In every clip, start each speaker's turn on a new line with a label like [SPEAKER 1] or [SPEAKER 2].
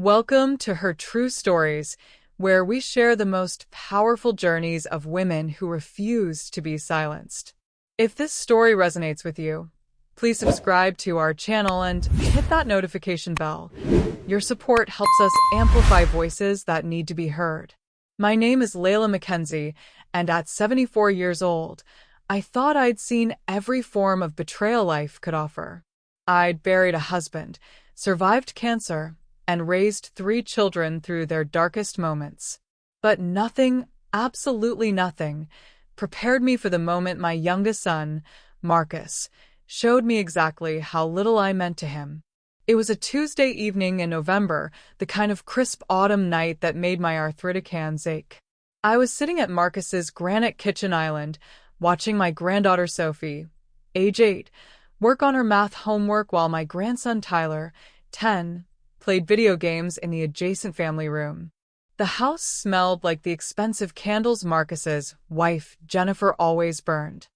[SPEAKER 1] Welcome to Her True Stories, where we share the most powerful journeys of women who refuse to be silenced. If this story resonates with you, please subscribe to our channel and hit that notification bell. Your support helps us amplify voices that need to be heard. My name is Layla Mackenzie, and at 74 years old, I thought I'd seen every form of betrayal life could offer. I'd buried a husband, survived cancer, and raised 3 children through their darkest moments. But nothing, absolutely nothing, prepared me for the moment my youngest son, Marcus, showed me exactly how little I meant to him. It was a Tuesday evening in November, the kind of crisp autumn night that made my arthritic hands ache. I was sitting at Marcus's granite kitchen island, watching my granddaughter Sophie, age 8, work on her math homework while my grandson Tyler, 10, played video games in the adjacent family room. The house smelled like the expensive candles Marcus's wife, Jennifer, always burned.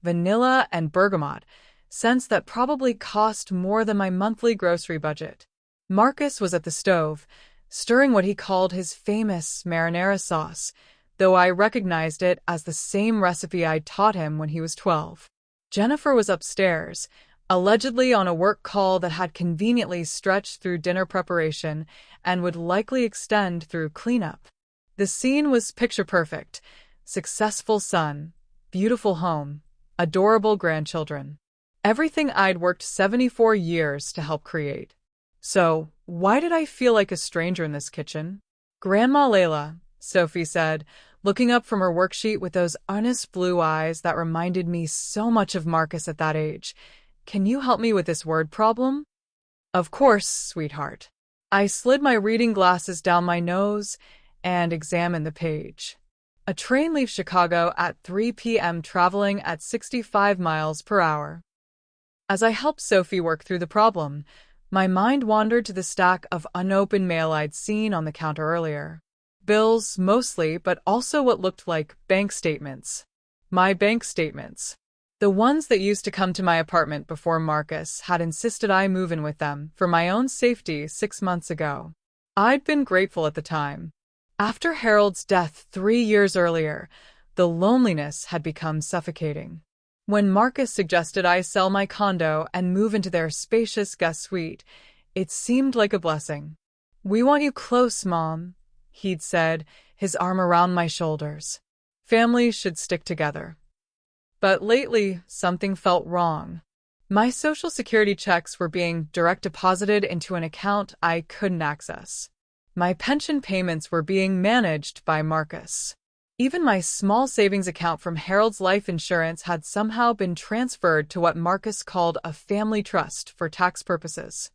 [SPEAKER 1] Vanilla and bergamot, scents that probably cost more than my monthly grocery budget. Marcus was at the stove, stirring what he called his famous marinara sauce, though I recognized it as the same recipe I'd taught him when he was 12. Jennifer was upstairs, allegedly on a work call that had conveniently stretched through dinner preparation and would likely extend through cleanup. The scene was picture-perfect: successful son, beautiful home, adorable grandchildren. Everything I'd worked 74 years to help create. So, why did I feel like a stranger in this kitchen? "Grandma Layla," Sophie said, looking up from her worksheet with those earnest blue eyes that reminded me so much of Marcus at that age. "Can you help me with this word problem?" "Of course, sweetheart." I slid my reading glasses down my nose and examined the page. A train leaves Chicago at 3 p.m. traveling at 65 miles per hour. As I helped Sophie work through the problem, my mind wandered to the stack of unopened mail I'd seen on the counter earlier. Bills, mostly, but also what looked like bank statements. My bank statements. The ones that used to come to my apartment before Marcus had insisted I move in with them for my own safety 6 months ago. I'd been grateful at the time. After Harold's death 3 years earlier, the loneliness had become suffocating. When Marcus suggested I sell my condo and move into their spacious guest suite, it seemed like a blessing. "We want you close, Mom," he'd said, his arm around my shoulders. "Families should stick together." But lately, something felt wrong. My Social Security checks were being direct deposited into an account I couldn't access. My pension payments were being managed by Marcus. Even my small savings account from Harold's life insurance had somehow been transferred to what Marcus called a family trust for tax purposes.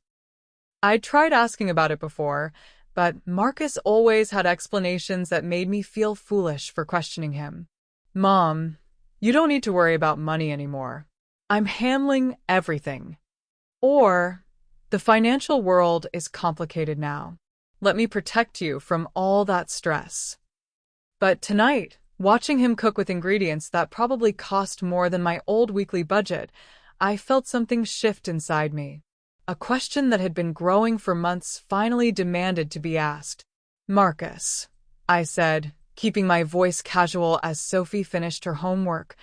[SPEAKER 1] I'd tried asking about it before, but Marcus always had explanations that made me feel foolish for questioning him. "Mom, you don't need to worry about money anymore. I'm handling everything." Or, "The financial world is complicated now. Let me protect you from all that stress." But tonight, watching him cook with ingredients that probably cost more than my old weekly budget, I felt something shift inside me. A question that had been growing for months finally demanded to be asked. "Marcus," I said, keeping my voice casual as Sophie finished her homework,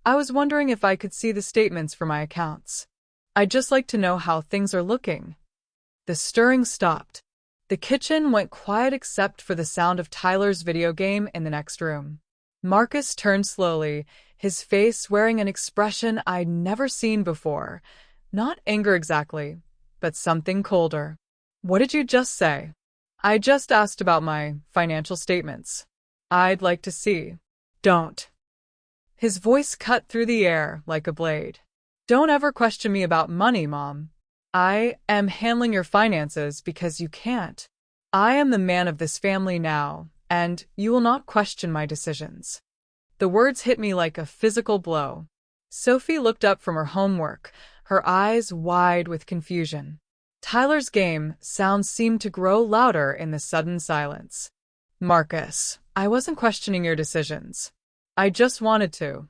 [SPEAKER 1] "I was wondering if I could see the statements for my accounts. I'd just like to know how things are looking." The stirring stopped. The kitchen went quiet except for the sound of Tyler's video game in the next room. Marcus turned slowly, his face wearing an expression I'd never seen before. Not anger exactly, but something colder. "What did you just say?" "I just asked about my financial statements. I'd like to see." "Don't." His voice cut through the air like a blade. "Don't ever question me about money, Mom. I am handling your finances because you can't. I am the man of this family now, and you will not question my decisions." The words hit me like a physical blow. Sophie looked up from her homework, her eyes wide with confusion. Tyler's game sounds seemed to grow louder in the sudden silence. "Marcus, I wasn't questioning your decisions. I just wanted to."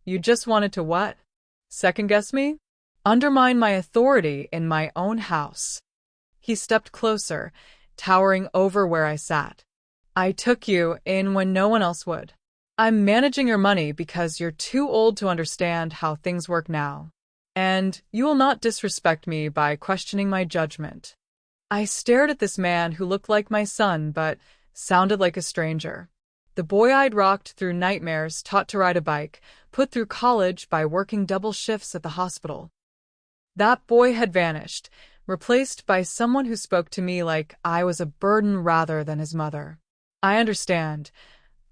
[SPEAKER 1] "You just wanted to what? Second-guess me? Undermine my authority in my own house." He stepped closer, towering over where I sat. "I took you in when no one else would. I'm managing your money because you're too old to understand how things work now. And you will not disrespect me by questioning my judgment." I stared at this man who looked like my son but sounded like a stranger. The boy I'd rocked through nightmares, taught to ride a bike, put through college by working double shifts at the hospital. That boy had vanished, replaced by someone who spoke to me like I was a burden rather than his mother. "I understand,"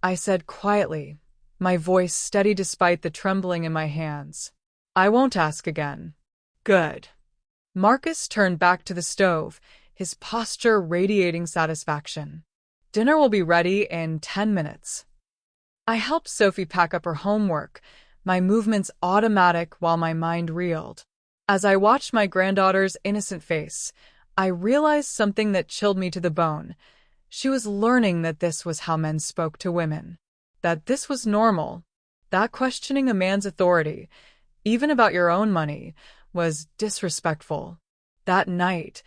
[SPEAKER 1] I said quietly, my voice steady despite the trembling in my hands. "I won't ask again." "Good." Marcus turned back to the stove, his posture radiating satisfaction. "Dinner will be ready in 10 minutes. I helped Sophie pack up her homework, my movements automatic while my mind reeled. As I watched my granddaughter's innocent face, I realized something that chilled me to the bone. She was learning that this was how men spoke to women. That this was normal. That questioning a man's authority, even about your own money, was disrespectful. That night,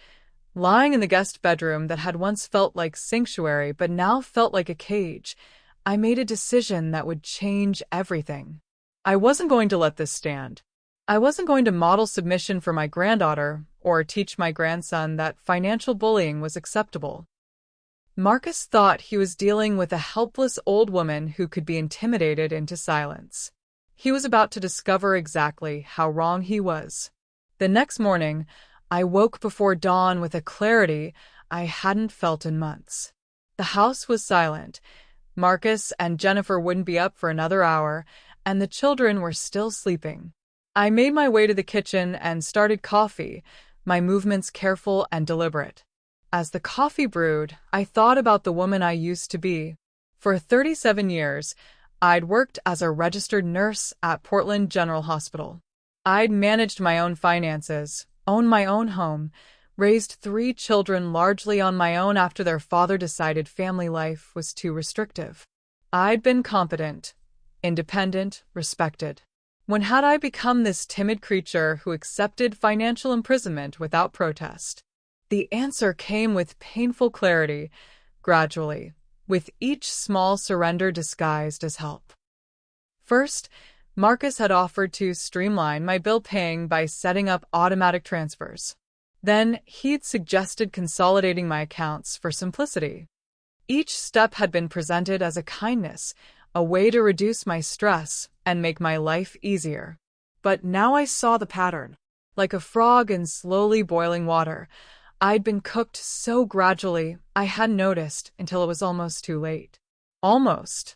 [SPEAKER 1] lying in the guest bedroom that had once felt like sanctuary but now felt like a cage, I made a decision that would change everything. I wasn't going to let this stand. I wasn't going to model submission for my granddaughter or teach my grandson that financial bullying was acceptable. Marcus thought he was dealing with a helpless old woman who could be intimidated into silence. He was about to discover exactly how wrong he was. The next morning, I woke before dawn with a clarity I hadn't felt in months. The house was silent. Marcus and Jennifer wouldn't be up for another hour, and the children were still sleeping. I made my way to the kitchen and started coffee, my movements careful and deliberate. As the coffee brewed, I thought about the woman I used to be. For 37 years, I'd worked as a registered nurse at Portland General Hospital. I'd managed my own finances, owned my own home, raised 3 children largely on my own after their father decided family life was too restrictive. I'd been competent, independent, respected. When had I become this timid creature who accepted financial imprisonment without protest? The answer came with painful clarity, gradually, with each small surrender disguised as help. First, Marcus had offered to streamline my bill paying by setting up automatic transfers. Then, he'd suggested consolidating my accounts for simplicity. Each step had been presented as a kindness, a way to reduce my stress and make my life easier. But now I saw the pattern. Like a frog in slowly boiling water, I'd been cooked so gradually I hadn't noticed until it was almost too late. Almost.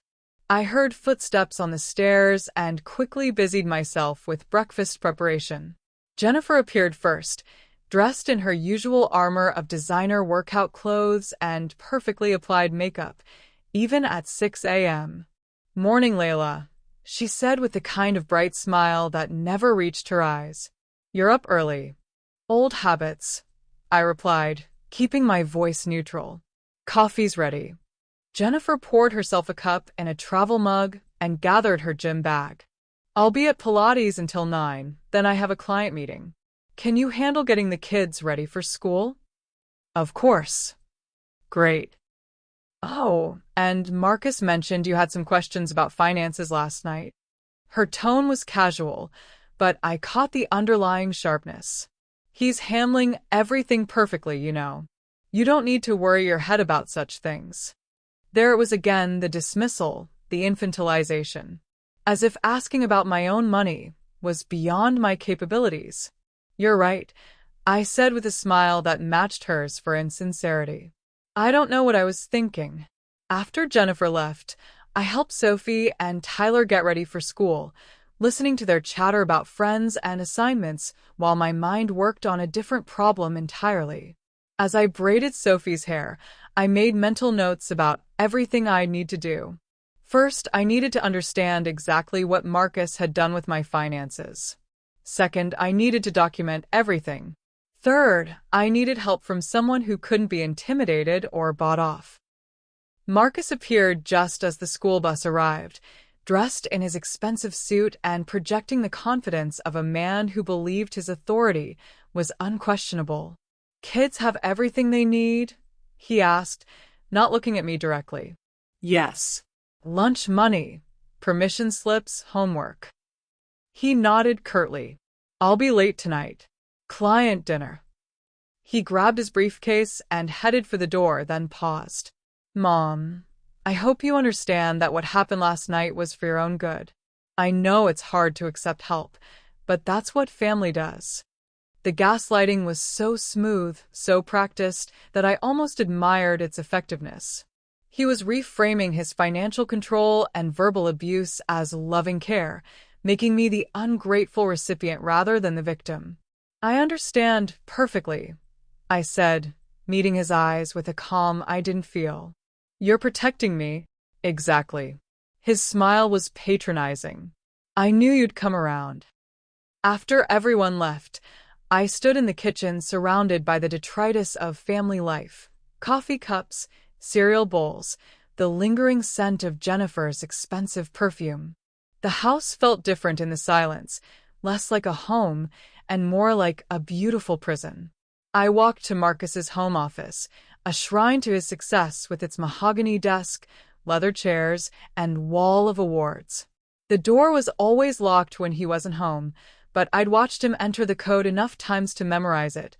[SPEAKER 1] I heard footsteps on the stairs and quickly busied myself with breakfast preparation. Jennifer appeared first, dressed in her usual armor of designer workout clothes and perfectly applied makeup, even at 6 a.m. "Morning, Layla," she said with the kind of bright smile that never reached her eyes. "You're up early." "Old habits," I replied, keeping my voice neutral. "Coffee's ready." Jennifer poured herself a cup in a travel mug and gathered her gym bag. "I'll be at Pilates until 9, then I have a client meeting. Can you handle getting the kids ready for school?" "Of course." "Great." "Oh, and Marcus mentioned you had some questions about finances last night." Her tone was casual, but I caught the underlying sharpness. "He's handling everything perfectly, you know. You don't need to worry your head about such things." There it was again, the dismissal, the infantilization. As if asking about my own money was beyond my capabilities. "You're right," I said with a smile that matched hers for insincerity. I don't know what I was thinking. After Jennifer left, I helped Sophie and Tyler get ready for school, listening to their chatter about friends and assignments while my mind worked on a different problem entirely. As I braided Sophie's hair, I made mental notes about everything I'd need to do. First, I needed to understand exactly what Marcus had done with my finances. Second, I needed to document everything. Third, I needed help from someone who couldn't be intimidated or bought off. Marcus appeared just as the school bus arrived, dressed in his expensive suit and projecting the confidence of a man who believed his authority was unquestionable. Kids have everything they need? He asked, not looking at me directly.
[SPEAKER 2] Yes.
[SPEAKER 1] Lunch money, permission slips, homework. He nodded curtly. I'll be late tonight. Client dinner. He grabbed his briefcase and headed for the door, then paused. Mom, I hope you understand that what happened last night was for your own good. I know it's hard to accept help, but that's what family does. The gaslighting was so smooth, so practiced, that I almost admired its effectiveness. He was reframing his financial control and verbal abuse as loving care, making me the ungrateful recipient rather than the victim. I understand perfectly, I said, meeting his eyes with a calm I didn't feel. You're protecting me. Exactly. His smile was patronizing. I knew you'd come around. After everyone left, I stood in the kitchen surrounded by the detritus of family life. Coffee cups, cereal bowls, the lingering scent of Jennifer's expensive perfume. The house felt different in the silence, less like a home and more like a beautiful prison. I walked to Marcus's home office, a shrine to his success with its mahogany desk, leather chairs, and wall of awards. The door was always locked when he wasn't home, but I'd watched him enter the code enough times to memorize it.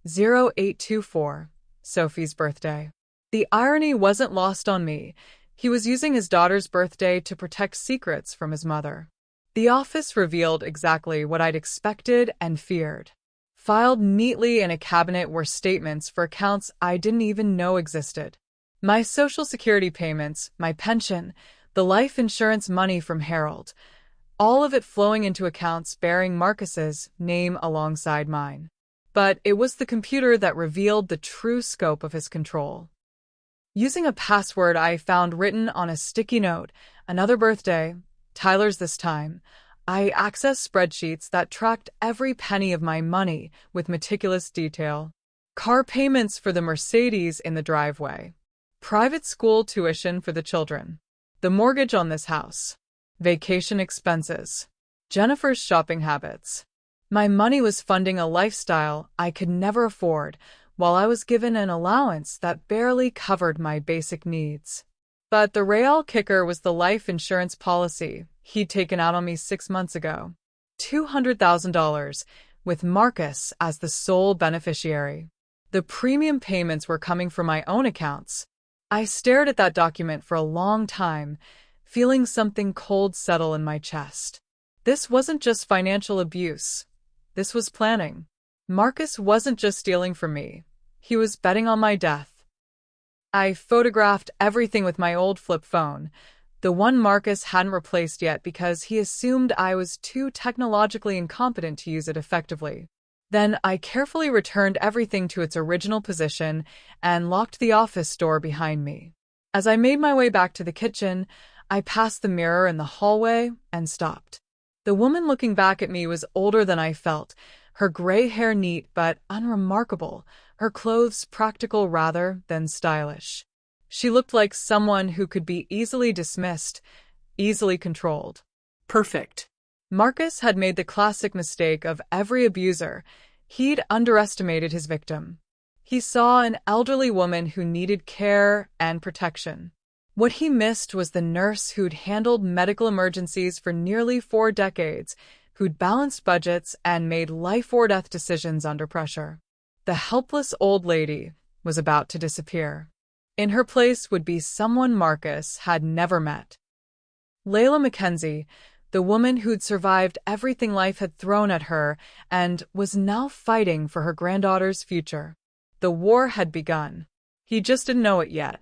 [SPEAKER 1] 0824, Sophie's birthday. The irony wasn't lost on me. He was using his daughter's birthday to protect secrets from his mother. The office revealed exactly what I'd expected and feared. Filed neatly in a cabinet were statements for accounts I didn't even know existed. My Social Security payments, my pension, the life insurance money from Harold, all of it flowing into accounts bearing Marcus's name alongside mine. But it was the computer that revealed the true scope of his control. Using a password I found written on a sticky note, another birthday, Tyler's this time, I accessed spreadsheets that tracked every penny of my money with meticulous detail. Car payments for the Mercedes in the driveway. Private school tuition for the children. The mortgage on this house. Vacation expenses. Jennifer's shopping habits. My money was funding a lifestyle I could never afford, while I was given an allowance that barely covered my basic needs. But the real kicker was the life insurance policy he'd taken out on me 6 months ago. $200,000, with Marcus as the sole beneficiary. The premium payments were coming from my own accounts. I stared at that document for a long time, feeling something cold settle in my chest. This wasn't just financial abuse. This was planning. Marcus wasn't just stealing from me. He was betting on my death. I photographed everything with my old flip phone, the one Marcus hadn't replaced yet because he assumed I was too technologically incompetent to use it effectively. Then I carefully returned everything to its original position and locked the office door behind me. As I made my way back to the kitchen, I passed the mirror in the hallway and stopped. The woman looking back at me was older than I felt, her gray hair neat but unremarkable, her clothes practical rather than stylish. She looked like someone who could be easily dismissed, easily controlled.
[SPEAKER 2] Perfect.
[SPEAKER 1] Marcus had made the classic mistake of every abuser. He'd underestimated his victim. He saw an elderly woman who needed care and protection. What he missed was the nurse who'd handled medical emergencies for nearly 4 decades, who'd balanced budgets and made life-or-death decisions under pressure. The helpless old lady was about to disappear. In her place would be someone Marcus had never met. Layla Mackenzie, the woman who'd survived everything life had thrown at her and was now fighting for her granddaughter's future. The war had begun. He just didn't know it yet.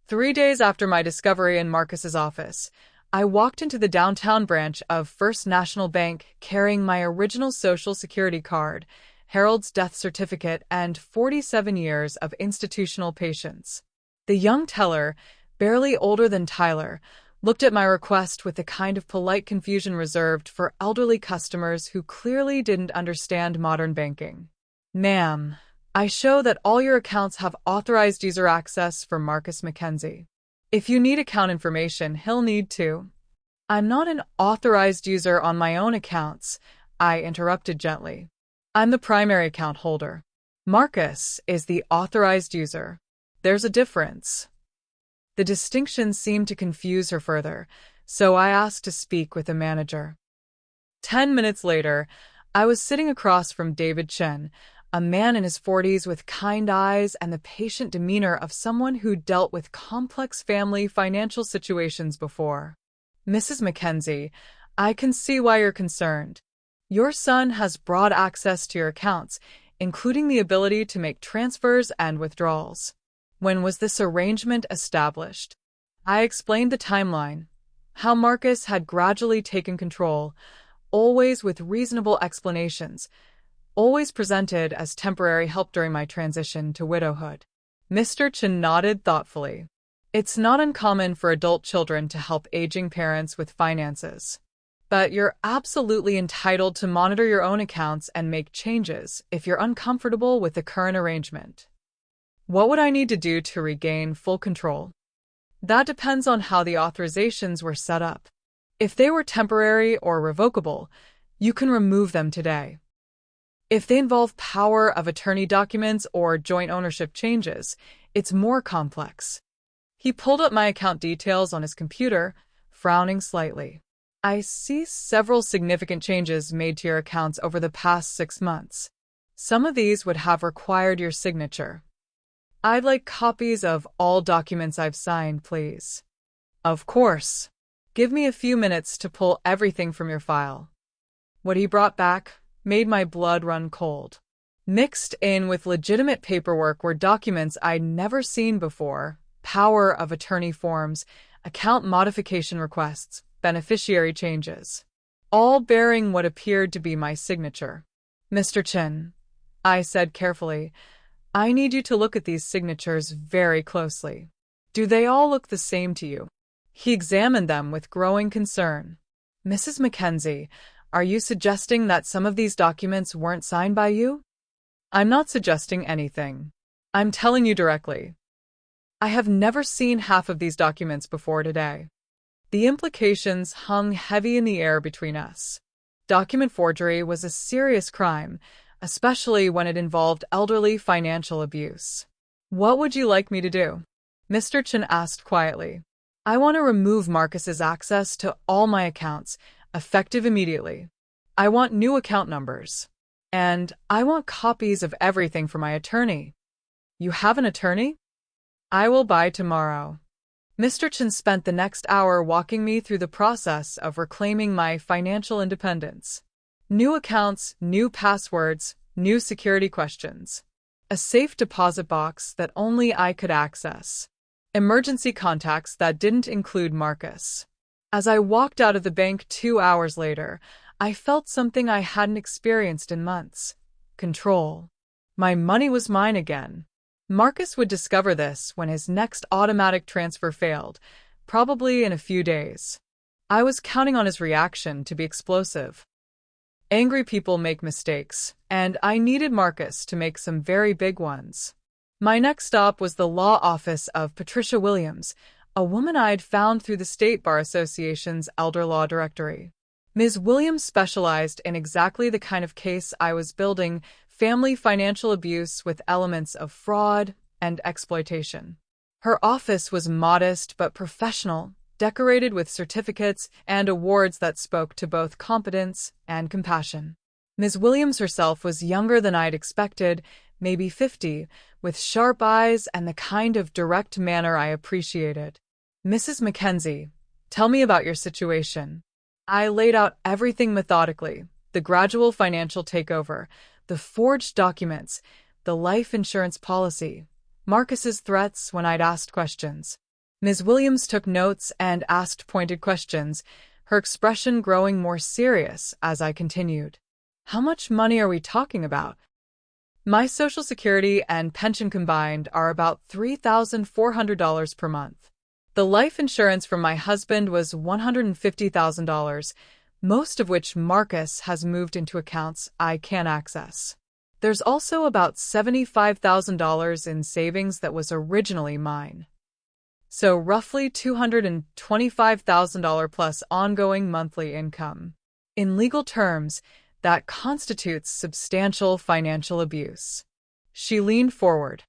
[SPEAKER 1] 3 days after my discovery in Marcus's office, I walked into the downtown branch of First National Bank carrying my original Social Security card, Harold's death certificate, and 47 years of institutional patience. The young teller, barely older than Tyler, looked at my request with the kind of polite confusion reserved for elderly customers who clearly didn't understand modern banking. Ma'am, I show that all your accounts have authorized user access for Marcus Mackenzie. If you need account information, he'll need to. I'm not an authorized user on my own accounts, I interrupted gently. I'm the primary account holder. Marcus is the authorized user. There's a difference. The distinction seemed to confuse her further, so I asked to speak with the manager. 10 minutes later, I was sitting across from David Chen, a man in his 40s with kind eyes and the patient demeanor of someone who dealt with complex family financial situations before. Mrs. Mackenzie, I can see why you're concerned. Your son has broad access to your accounts, including the ability to make transfers and withdrawals. When was this arrangement established? I explained the timeline, how Marcus had gradually taken control, always with reasonable explanations, always presented as temporary help during my transition to widowhood. Mr. Chen nodded thoughtfully. It's not uncommon for adult children to help aging parents with finances. But you're absolutely entitled to monitor your own accounts and make changes if you're uncomfortable with the current arrangement. What would I need to do to regain full control? That depends on how the authorizations were set up. If they were temporary or revocable, you can remove them today. If they involve power of attorney documents or joint ownership changes, it's more complex. He pulled up my account details on his computer, frowning slightly. I see several significant changes made to your accounts over the past 6 months. Some of these would have required your signature. I'd like copies of all documents I've signed, please. Of course. Give me a few minutes to pull everything from your file. What he brought back made my blood run cold. Mixed in with legitimate paperwork were documents I'd never seen before, power of attorney forms, account modification requests, beneficiary changes, all bearing what appeared to be my signature. Mr. Chen, I said carefully, I need you to look at these signatures very closely. Do they all look the same to you? He examined them with growing concern. Mrs. Mackenzie, are you suggesting that some of these documents weren't signed by you? I'm not suggesting anything. I'm telling you directly. I have never seen half of these documents before today. The implications hung heavy in the air between us. Document forgery was a serious crime, especially when it involved elderly financial abuse. What would you like me to do? Mr. Chen asked quietly. I want to remove Marcus's access to all my accounts, effective immediately. I want new account numbers. And I want copies of everything from my attorney. You have an attorney? I will by tomorrow. Mr. Chen spent the next hour walking me through the process of reclaiming my financial independence. New accounts, new passwords, new security questions. A safe deposit box that only I could access. Emergency contacts that didn't include Marcus. As I walked out of the bank 2 hours later, I felt something I hadn't experienced in months. Control. My money was mine again. Marcus would discover this when his next automatic transfer failed, probably in a few days. I was counting on his reaction to be explosive. Angry people make mistakes, and I needed Marcus to make some very big ones. My next stop was the law office of Patricia Williams, a woman I'd found through the State Bar Association's Elder Law Directory. Ms. Williams specialized in exactly the kind of case I was building, family financial abuse with elements of fraud and exploitation. Her office was modest but professional, decorated with certificates and awards that spoke to both competence and compassion. Ms. Williams herself was younger than I'd expected, maybe 50, with sharp eyes and the kind of direct manner I appreciated. Mrs. Mackenzie, tell me about your situation. I laid out everything methodically, the gradual financial takeover, the forged documents, the life insurance policy, Marcus's threats when I'd asked questions. Ms. Williams took notes and asked pointed questions, her expression growing more serious as I continued. How much money are we talking about? My Social Security and pension combined are about $3,400 per month. The life insurance from my husband was $150,000, most of which Marcus has moved into accounts I can't access. There's also about $75,000 in savings that was originally mine. So roughly $225,000 plus ongoing monthly income. In legal terms, that constitutes substantial financial abuse. She leaned forward.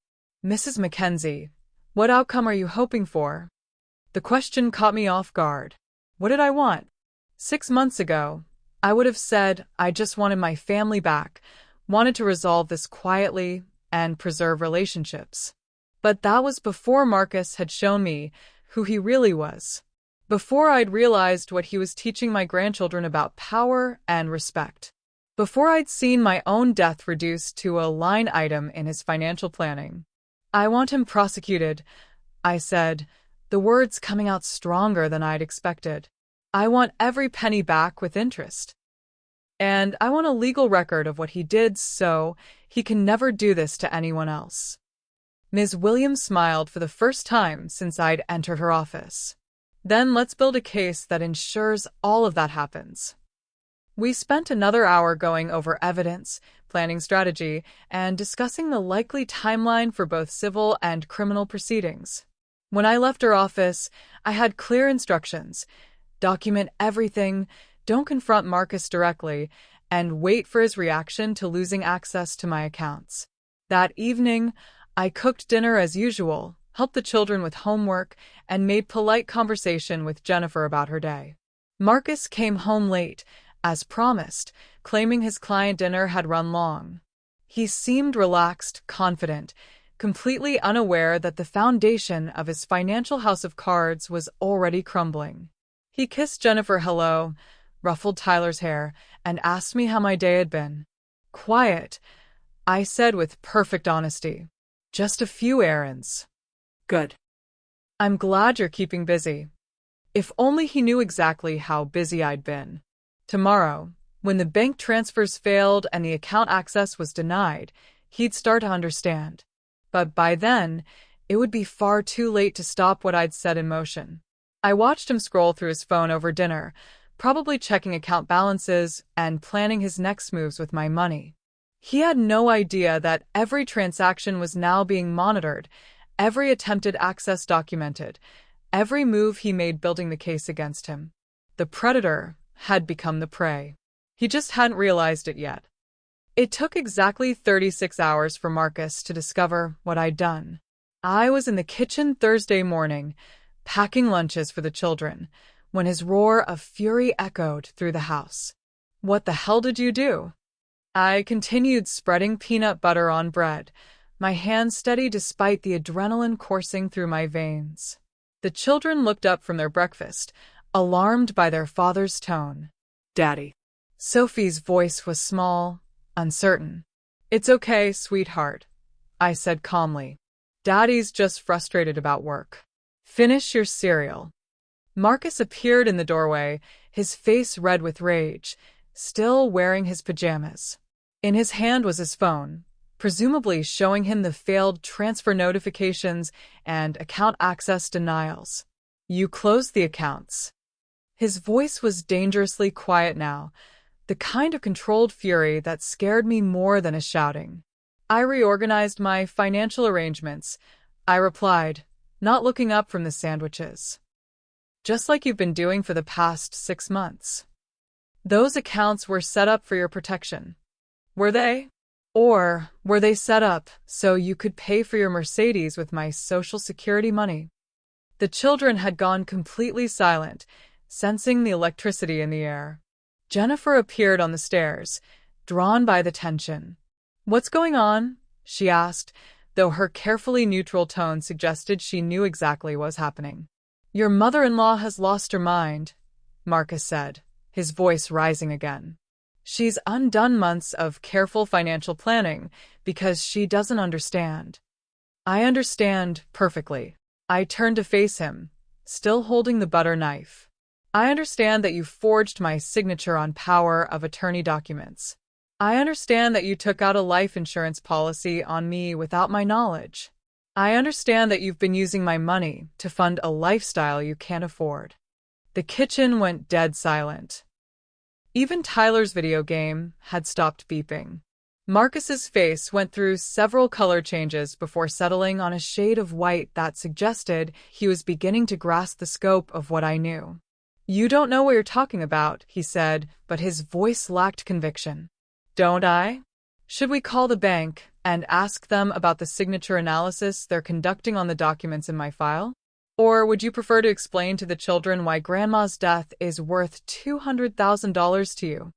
[SPEAKER 1] Mrs. Mackenzie, what outcome are you hoping for? The question caught me off guard. What did I want? 6 months ago, I would have said I just wanted my family back, wanted to resolve this quietly and preserve relationships. But that was before Marcus had shown me who he really was. Before I'd realized what he was teaching my grandchildren about power and respect. Before I'd seen my own death reduced to a line item in his financial planning. I want him prosecuted, I said, the words coming out stronger than I'd expected. I want every penny back with interest. And I want a legal record of what he did so he can never do this to anyone else. Ms. Williams smiled for the first time since I'd entered her office. Then let's build a case that ensures all of that happens. We spent another hour going over evidence, planning strategy, and discussing the likely timeline for both civil and criminal proceedings. When I left her office, I had clear instructions. Document everything, don't confront Marcus directly, and wait for his reaction to losing access to my accounts. That evening, I cooked dinner as usual, helped the children with homework, and made polite conversation with Jennifer about her day. Marcus came home late, as promised, claiming his client dinner had run long. He seemed relaxed, confident, completely unaware that the foundation of his financial house of cards was already crumbling. He kissed Jennifer hello, ruffled Tyler's hair, and asked me how my day had been. Quiet, I said with perfect honesty. Just a few errands.
[SPEAKER 2] Good.
[SPEAKER 1] I'm glad you're keeping busy. If only he knew exactly how busy I'd been. Tomorrow, when the bank transfers failed and the account access was denied, he'd start to understand. But by then, it would be far too late to stop what I'd set in motion. I watched him scroll through his phone over dinner, probably checking account balances and planning his next moves with my money. He had no idea that every transaction was now being monitored, every attempted access documented, every move he made building the case against him. The predator had become the prey. He just hadn't realized it yet. It took exactly 36 hours for Marcus to discover what I'd done. I was in the kitchen Thursday morning, packing lunches for the children, when his roar of fury echoed through the house. What the hell did you do? I continued spreading peanut butter on bread, my hand steady despite the adrenaline coursing through my veins. The children looked up from their breakfast, alarmed by their father's tone.
[SPEAKER 2] Daddy.
[SPEAKER 1] Sophie's voice was small, uncertain. It's okay, sweetheart, I said calmly. Daddy's just frustrated about work. Finish your cereal. Marcus appeared in the doorway, his face red with rage, still wearing his pajamas. In his hand was his phone, presumably showing him the failed transfer notifications and account access denials. You closed the accounts. His voice was dangerously quiet now, the kind of controlled fury that scared me more than his shouting. I reorganized my financial arrangements, I replied, not looking up from the sandwiches. Just like you've been doing for the past 6 months. Those accounts were set up for your protection. Were they? Or were they set up so you could pay for your Mercedes with my Social Security money? The children had gone completely silent, sensing the electricity in the air. Jennifer appeared on the stairs, drawn by the tension. What's going on? She asked, though her carefully neutral tone suggested she knew exactly what was happening. Your mother-in-law has lost her mind, Marcus said, his voice rising again. She's undone months of careful financial planning because she doesn't understand. I understand perfectly. I turned to face him, still holding the butter knife. I understand that you forged my signature on power of attorney documents. I understand that you took out a life insurance policy on me without my knowledge. I understand that you've been using my money to fund a lifestyle you can't afford. The kitchen went dead silent. Even Tyler's video game had stopped beeping. Marcus's face went through several color changes before settling on a shade of white that suggested he was beginning to grasp the scope of what I knew. You don't know what you're talking about, he said, but his voice lacked conviction. Don't I? Should we call the bank, and ask them about the signature analysis they're conducting on the documents in my file? Or would you prefer to explain to the children why Grandma's death is worth $200,000 to you?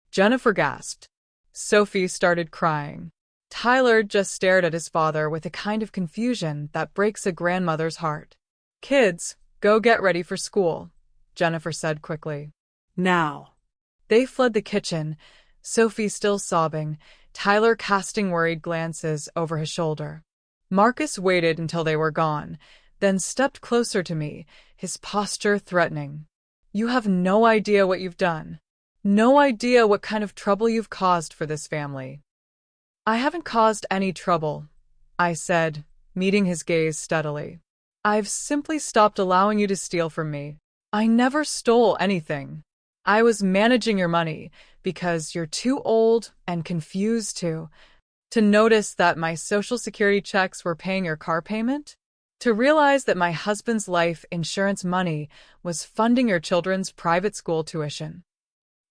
[SPEAKER 1] Jennifer gasped. Sophie started crying. Tyler just stared at his father with a kind of confusion that breaks a grandmother's heart. Kids, go get ready for school, Jennifer said quickly.
[SPEAKER 2] Now.
[SPEAKER 1] They fled the kitchen, Sophie still sobbing, Tyler casting worried glances over his shoulder. Marcus waited until they were gone, then stepped closer to me, his posture threatening. You have no idea what you've done. No idea what kind of trouble you've caused for this family. I haven't caused any trouble, I said, meeting his gaze steadily. I've simply stopped allowing you to steal from me. I never stole anything. I was managing your money because you're too old and confused to notice that my Social Security checks were paying your car payment, to realize that my husband's life insurance money was funding your children's private school tuition.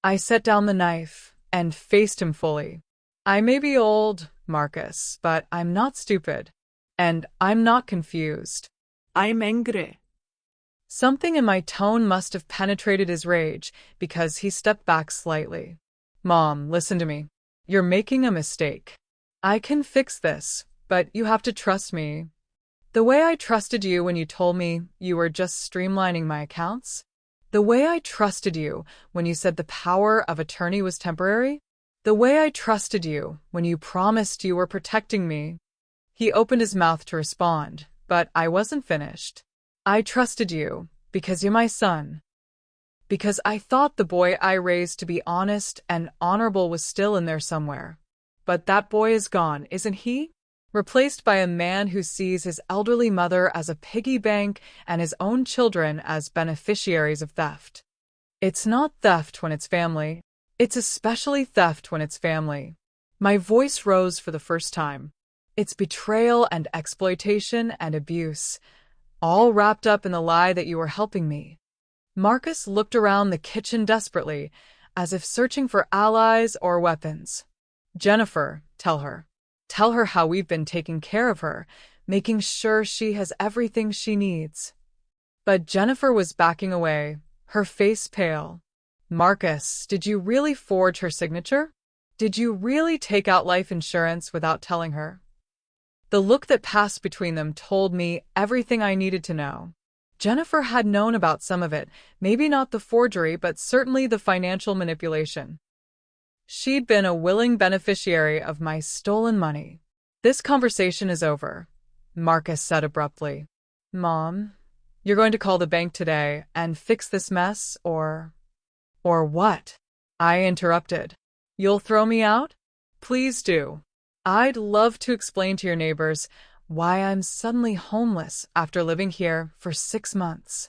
[SPEAKER 1] I set down the knife and faced him fully. I may be old, Marcus, but I'm not stupid, and I'm not confused.
[SPEAKER 2] I'm angry.
[SPEAKER 1] Something in my tone must have penetrated his rage because he stepped back slightly. Mom, listen to me. You're making a mistake. I can fix this, but you have to trust me. The way I trusted you when you told me you were just streamlining my accounts, the way I trusted you when you said the power of attorney was temporary, the way I trusted you when you promised you were protecting me. He opened his mouth to respond, but I wasn't finished. I trusted you because you're my son. Because I thought the boy I raised to be honest and honorable was still in there somewhere. But that boy is gone, isn't he? Replaced by a man who sees his elderly mother as a piggy bank and his own children as beneficiaries of theft. It's not theft when it's family. It's especially theft when it's family. My voice rose for the first time. It's betrayal and exploitation and abuse, all wrapped up in the lie that you were helping me. Marcus looked around the kitchen desperately, as if searching for allies or weapons. Jennifer, tell her. Tell her how we've been taking care of her, making sure she has everything she needs. But Jennifer was backing away, her face pale. Marcus, did you really forge her signature? Did you really take out life insurance without telling her? The look that passed between them told me everything I needed to know. Jennifer had known about some of it, maybe not the forgery, but certainly the financial manipulation. She'd been a willing beneficiary of my stolen money. This conversation is over, Marcus said abruptly. Mom, you're going to call the bank today and fix this mess, or what? I interrupted. You'll throw me out? Please do. I'd love to explain to your neighbors why I'm suddenly homeless after living here for 6 months.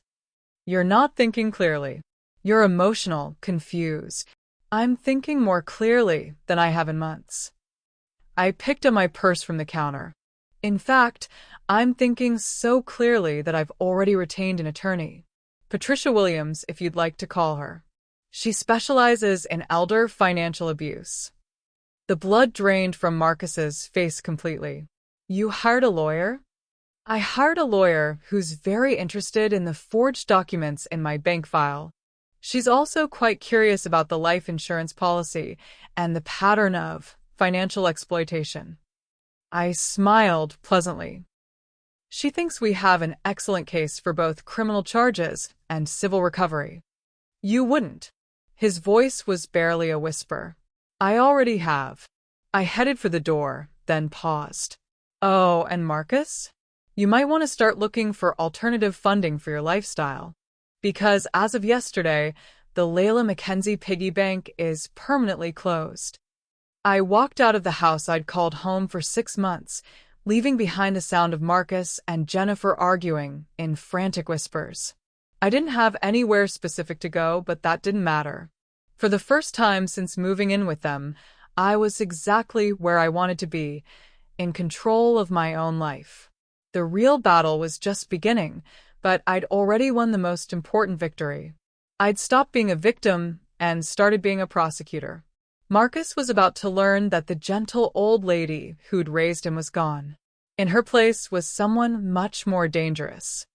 [SPEAKER 1] You're not thinking clearly. You're emotional, confused. I'm thinking more clearly than I have in months. I picked up my purse from the counter. In fact, I'm thinking so clearly that I've already retained an attorney. Patricia Williams, if you'd like to call her. She specializes in elder financial abuse. The blood drained from Marcus's face completely. You hired a lawyer? I hired a lawyer who's very interested in the forged documents in my bank file. She's also quite curious about the life insurance policy and the pattern of financial exploitation. I smiled pleasantly. She thinks we have an excellent case for both criminal charges and civil recovery. You wouldn't. His voice was barely a whisper. I already have. I headed for the door, then paused. Oh, and Marcus? You might want to start looking for alternative funding for your lifestyle. Because as of yesterday, the Layla Mackenzie piggy bank is permanently closed. I walked out of the house I'd called home for 6 months, leaving behind the sound of Marcus and Jennifer arguing in frantic whispers. I didn't have anywhere specific to go, but that didn't matter. For the first time since moving in with them, I was exactly where I wanted to be, in control of my own life. The real battle was just beginning, but I'd already won the most important victory. I'd stopped being a victim and started being a prosecutor. Marcus was about to learn that the gentle old lady who'd raised him was gone. In her place was someone much more dangerous.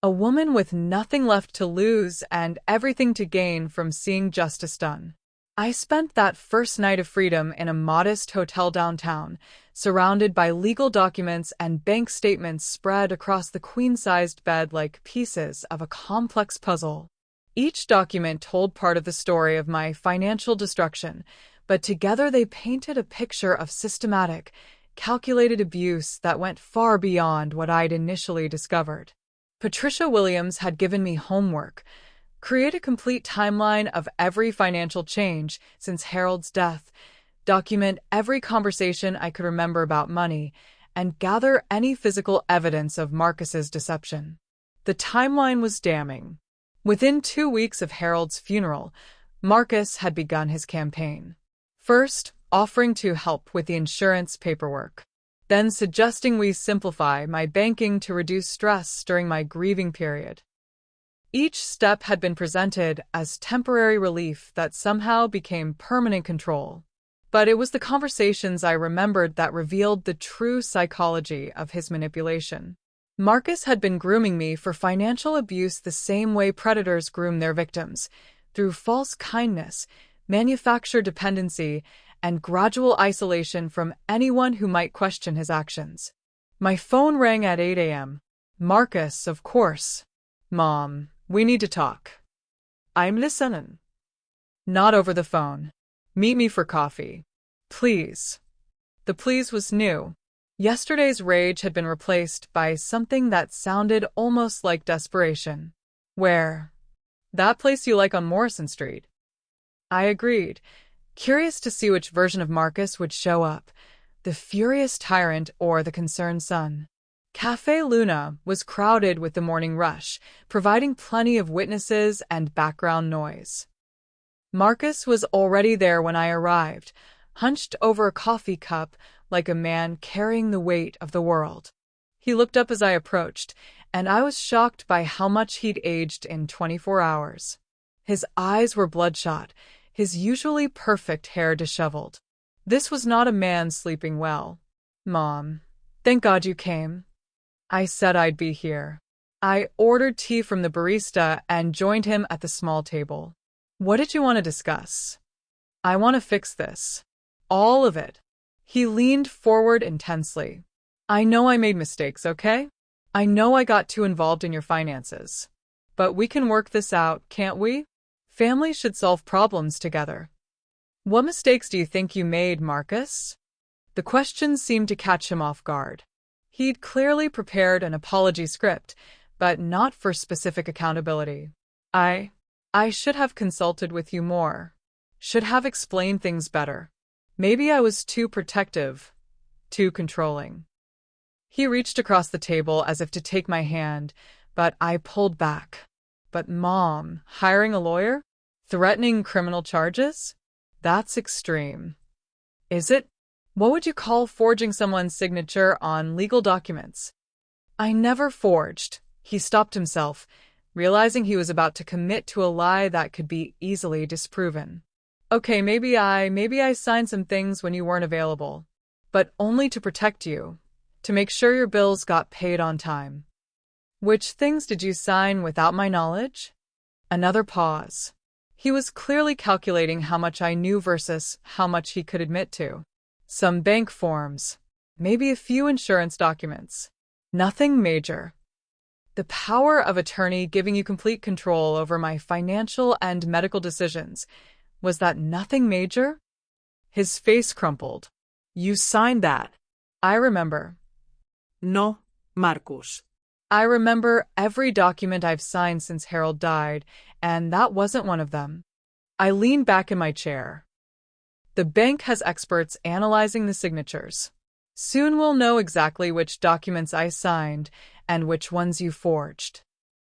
[SPEAKER 1] A woman with nothing left to lose and everything to gain from seeing justice done. I spent that first night of freedom in a modest hotel downtown, surrounded by legal documents and bank statements spread across the queen-sized bed like pieces of a complex puzzle. Each document told part of the story of my financial destruction, but together they painted a picture of systematic, calculated abuse that went far beyond what I'd initially discovered. Patricia Williams had given me homework: create a complete timeline of every financial change since Harold's death, document every conversation I could remember about money, and gather any physical evidence of Marcus's deception. The timeline was damning. Within 2 weeks of Harold's funeral, Marcus had begun his campaign. First, offering to help with the insurance paperwork, then suggesting we simplify my banking to reduce stress during my grieving period. Each step had been presented as temporary relief that somehow became permanent control. But it was the conversations I remembered that revealed the true psychology of his manipulation. Marcus had been grooming me for financial abuse the same way predators groom their victims, through false kindness, manufactured dependency, and gradual isolation from anyone who might question his actions. My phone rang at 8 a.m. Marcus, of course. Mom, we need to talk. I'm listening. Not over the phone. Meet me for coffee. Please. The please was new. Yesterday's rage had been replaced by something that sounded almost like desperation. Where? That place you like on Morrison Street. I agreed, curious to see which version of Marcus would show up, the furious tyrant or the concerned son. Café Luna was crowded with the morning rush, providing plenty of witnesses and background noise. Marcus was already there when I arrived, hunched over a coffee cup like a man carrying the weight of the world. He looked up as I approached, and I was shocked by how much he'd aged in 24 hours. His eyes were bloodshot, his usually perfect hair disheveled. This was not a man sleeping well. Mom, thank God you came. I said I'd be here. I ordered tea from the barista and joined him at the small table. What did you want to discuss? I want to fix this. All of it. He leaned forward intensely. I know I made mistakes, okay? I know I got too involved in your finances. But we can work this out, can't we? Families should solve problems together. What mistakes do you think you made, Marcus? The question seemed to catch him off guard. He'd clearly prepared an apology script, but not for specific accountability. I should have consulted with you more. Should have explained things better. Maybe I was too protective, too controlling. He reached across the table as if to take my hand, but I pulled back. But Mom, hiring a lawyer? Threatening criminal charges? That's extreme. Is it? What would you call forging someone's signature on legal documents? I never forged. He stopped himself, realizing he was about to commit to a lie that could be easily disproven. Okay, maybe I signed some things when you weren't available, but only to protect you, to make sure your bills got paid on time. Which things did you sign without my knowledge? Another pause. He was clearly calculating how much I knew versus how much he could admit to. Some bank forms, maybe a few insurance documents. Nothing major. The power of attorney giving you complete control over my financial and medical decisions. Was that nothing major? His face crumpled. You signed that. I remember.
[SPEAKER 2] No, Marcus.
[SPEAKER 1] I remember every document I've signed since Harold died, and that wasn't one of them. I leaned back in my chair. The bank has experts analyzing the signatures. Soon we'll know exactly which documents I signed and which ones you forged.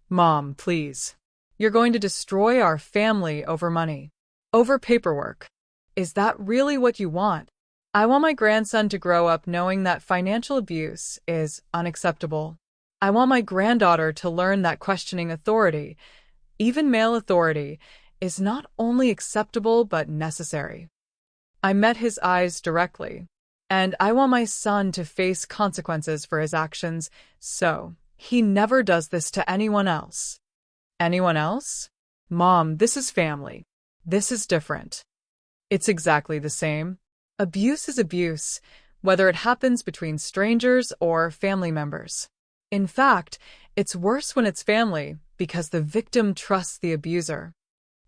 [SPEAKER 1] Mom, please. You're going to destroy our family over money. Over paperwork. Is that really what you want? I want my grandson to grow up knowing that financial abuse is unacceptable. I want my granddaughter to learn that questioning authority, even male authority, is not only acceptable but necessary. I met his eyes directly. And I want my son to face consequences for his actions, so he never does this to anyone else. Anyone else? Mom, this is family. This is different. It's exactly the same. Abuse is abuse, whether it happens between strangers or family members. In fact, it's worse when it's family because the victim trusts the abuser.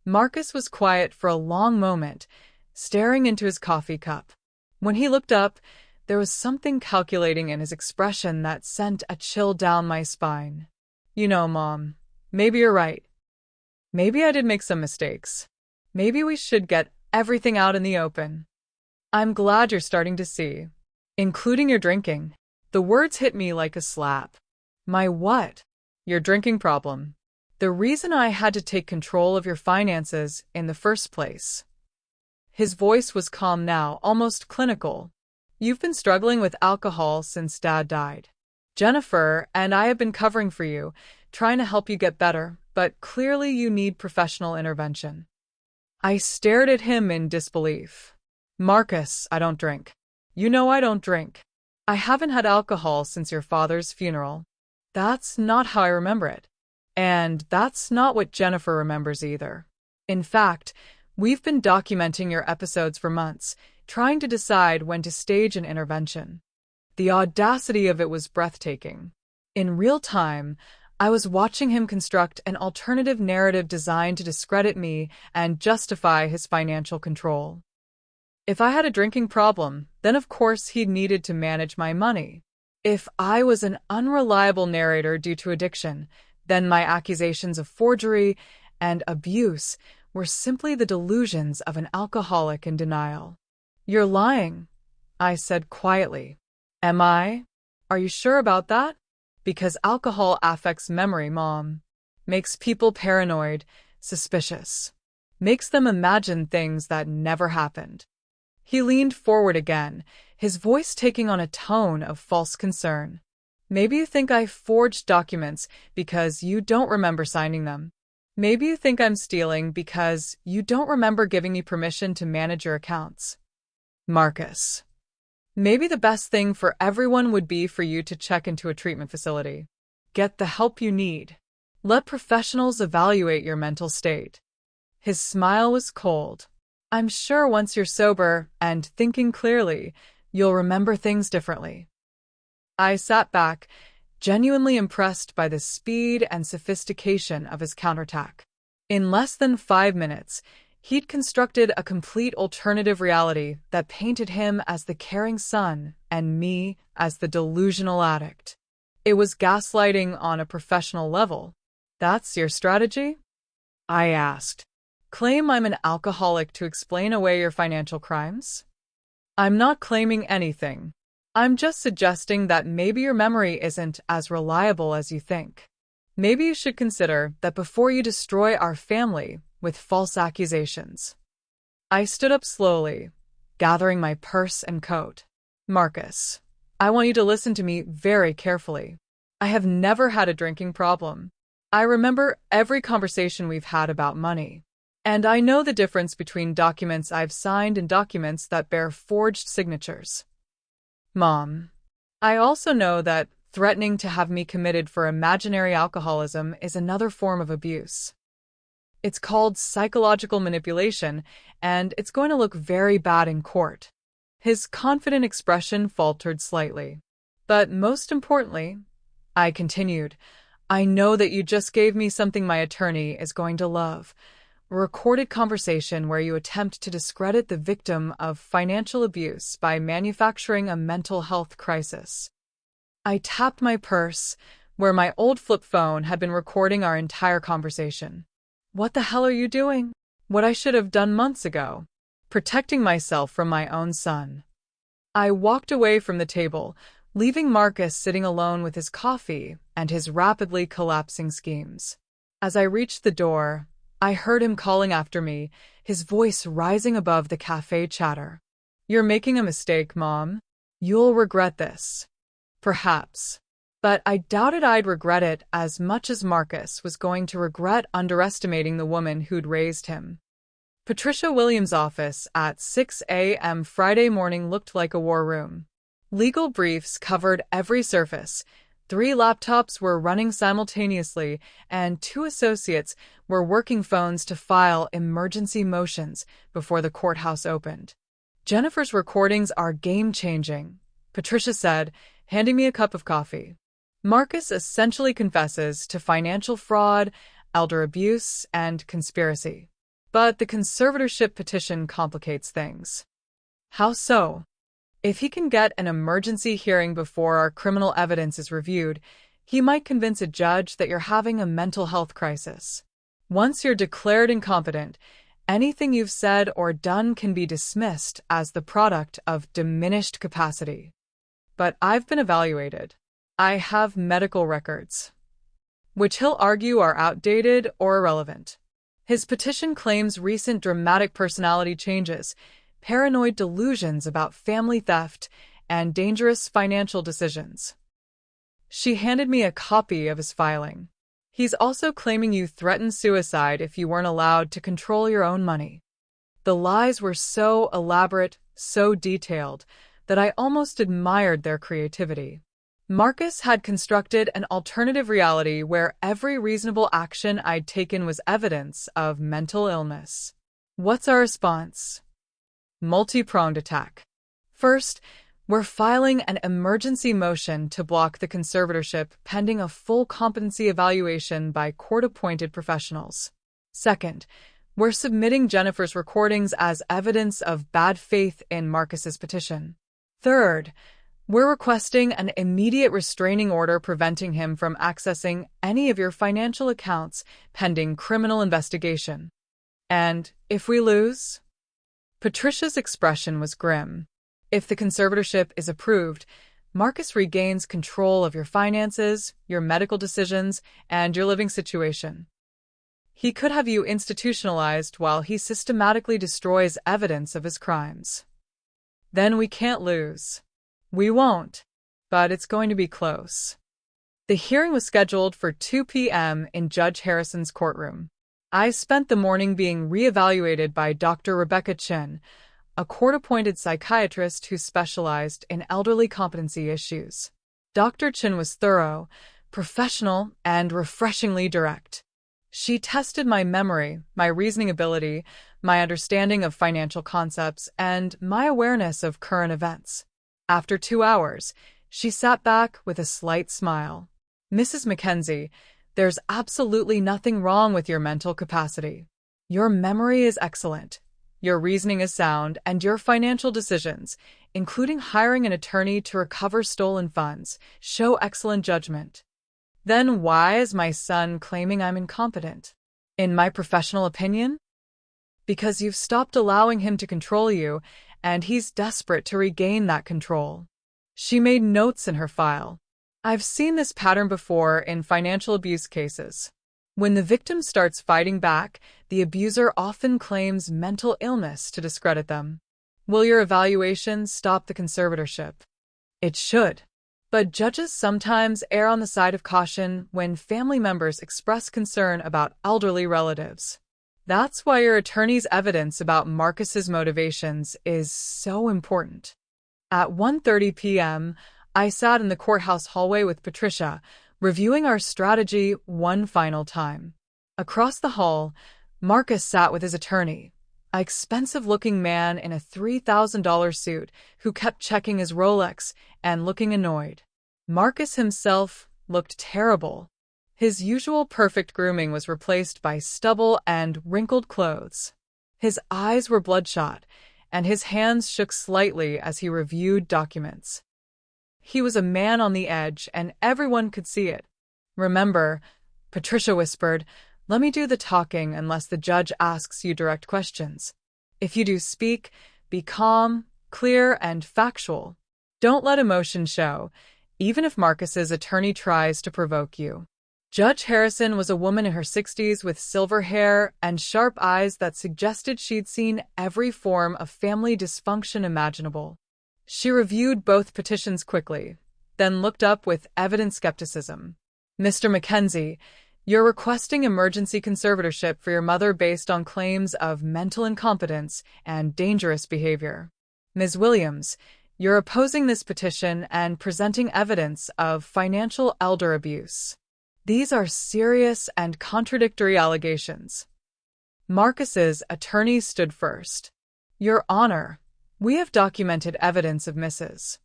[SPEAKER 1] Marcus was quiet for a long moment, staring into his coffee cup. When he looked up, there was something calculating in his expression that sent a chill down my spine. You know, Mom, maybe you're right. Maybe I did make some mistakes. Maybe we should get everything out in the open. I'm glad you're starting to see, including your drinking. The words hit me like a slap. My what? Your drinking problem. The reason I had to take control of your finances in the first place. His voice was calm now, almost clinical. You've been struggling with alcohol since Dad died. Jennifer and I have been covering for you, trying to help you get better, but clearly you need professional intervention. I stared at him in disbelief. Marcus, I don't drink. You know I don't drink. I haven't had alcohol since your father's funeral. That's not how I remember it. And that's not what Jennifer remembers either. In fact, we've been documenting your episodes for months, trying to decide when to stage an intervention. The audacity of it was breathtaking. In real time, I was watching him construct an alternative narrative designed to discredit me and justify his financial control. If I had a drinking problem, then of course he needed to manage my money. If I was an unreliable narrator due to addiction, then my accusations of forgery and abuse were simply the delusions of an alcoholic in denial. You're lying, I said quietly. Am I? Are you sure about that? Because alcohol affects memory, Mom. Makes people paranoid, suspicious. Makes them imagine things that never happened. He leaned forward again, his voice taking on a tone of false concern. Maybe you think I forged documents because you don't remember signing them. Maybe you think I'm stealing because you don't remember giving me permission to manage your accounts. Marcus. Maybe the best thing for everyone would be for you to check into a treatment facility. Get the help you need. Let professionals evaluate your mental state. His smile was cold. I'm sure once you're sober and thinking clearly, you'll remember things differently. I sat back, genuinely impressed by the speed and sophistication of his counterattack. In less than 5 minutes, he'd constructed a complete alternative reality that painted him as the caring son and me as the delusional addict. It was gaslighting on a professional level. That's your strategy? I asked. Claim I'm an alcoholic to explain away your financial crimes? I'm not claiming anything. I'm just suggesting that maybe your memory isn't as reliable as you think. Maybe you should consider that before you destroy our family with false accusations. I stood up slowly, gathering my purse and coat. Marcus, I want you to listen to me very carefully. I have never had a drinking problem. I remember every conversation we've had about money. And I know the difference between documents I've signed and documents that bear forged signatures. Mom, I also know that threatening to have me committed for imaginary alcoholism is another form of abuse. It's called psychological manipulation, and it's going to look very bad in court. His confident expression faltered slightly. But most importantly, I continued, I know that you just gave me something my attorney is going to love. A recorded conversation where you attempt to discredit the victim of financial abuse by manufacturing a mental health crisis. I tapped my purse, where my old flip phone had been recording our entire conversation. What the hell are you doing? What I should have done months ago. Protecting myself from my own son. I walked away from the table, leaving Marcus sitting alone with his coffee and his rapidly collapsing schemes. As I reached the door, I heard him calling after me, his voice rising above the cafe chatter. You're making a mistake, Mom. You'll regret this. Perhaps. But I doubted I'd regret it as much as Marcus was going to regret underestimating the woman who'd raised him. Patricia Williams' office at 6 a.m. Friday morning looked like a war room. Legal briefs covered every surface. 3 laptops were running simultaneously, and 2 associates were working phones to file emergency motions before the courthouse opened. "Jennifer's recordings are game-changing," Patricia said, handing me a cup of coffee. Marcus essentially confesses to financial fraud, elder abuse, and conspiracy. But the conservatorship petition complicates things. How so? If he can get an emergency hearing before our criminal evidence is reviewed, he might convince a judge that you're having a mental health crisis. Once you're declared incompetent, anything you've said or done can be dismissed as the product of diminished capacity. But I've been evaluated. I have medical records, which he'll argue are outdated or irrelevant. His petition claims recent dramatic personality changes, paranoid delusions about family theft, and dangerous financial decisions. She handed me a copy of his filing. He's also claiming you threatened suicide if you weren't allowed to control your own money. The lies were so elaborate, so detailed, that I almost admired their creativity. Marcus had constructed an alternative reality where every reasonable action I'd taken was evidence of mental illness. What's our response? Multi-pronged attack. First, we're filing an emergency motion to block the conservatorship pending a full competency evaluation by court-appointed professionals. Second, we're submitting Jennifer's recordings as evidence of bad faith in Marcus's petition. Third, we're requesting an immediate restraining order preventing him from accessing any of your financial accounts pending criminal investigation. And if we lose? Patricia's expression was grim. If the conservatorship is approved, Marcus regains control of your finances, your medical decisions, and your living situation. He could have you institutionalized while he systematically destroys evidence of his crimes. Then we can't lose. We won't, but it's going to be close. The hearing was scheduled for 2 p.m. in Judge Harrison's courtroom. I spent the morning being reevaluated by Dr. Rebecca Chin, a court-appointed psychiatrist who specialized in elderly competency issues. Dr. Chin was thorough, professional, and refreshingly direct. She tested my memory, my reasoning ability, my understanding of financial concepts, and my awareness of current events. After 2 hours, she sat back with a slight smile. "Mrs. Mackenzie, there's absolutely nothing wrong with your mental capacity. Your memory is excellent, your reasoning is sound, and your financial decisions, including hiring an attorney to recover stolen funds, show excellent judgment. Then why is my son claiming I'm incompetent? In my professional opinion? Because you've stopped allowing him to control you, and he's desperate to regain that control." She made notes in her file. I've seen this pattern before in financial abuse cases. When the victim starts fighting back, the abuser often claims mental illness to discredit them. Will your evaluation stop the conservatorship? It should. But judges sometimes err on the side of caution when family members express concern about elderly relatives. That's why your attorney's evidence about Marcus's motivations is so important. At 1:30 p.m., I sat in the courthouse hallway with Patricia, reviewing our strategy one final time. Across the hall, Marcus sat with his attorney, an expensive-looking man in a $3,000 suit who kept checking his Rolex and looking annoyed. Marcus himself looked terrible. His usual perfect grooming was replaced by stubble and wrinkled clothes. His eyes were bloodshot, and his hands shook slightly as he reviewed documents. He was a man on the edge, and everyone could see it. "Remember," Patricia whispered, "let me do the talking unless the judge asks you direct questions. If you do speak, be calm, clear, and factual. Don't let emotion show, even if Marcus's attorney tries to provoke you." Judge Harrison was a woman in her 60s with silver hair and sharp eyes that suggested she'd seen every form of family dysfunction imaginable. She reviewed both petitions quickly, then looked up with evident skepticism. "Mr. Mackenzie, You're requesting emergency conservatorship for your mother based on claims of mental incompetence and dangerous behavior. Ms. Williams, you're opposing this petition and presenting evidence of financial elder abuse. These are serious and contradictory allegations. Marcus's attorney stood first. Your Honor, we have documented evidence of Mrs.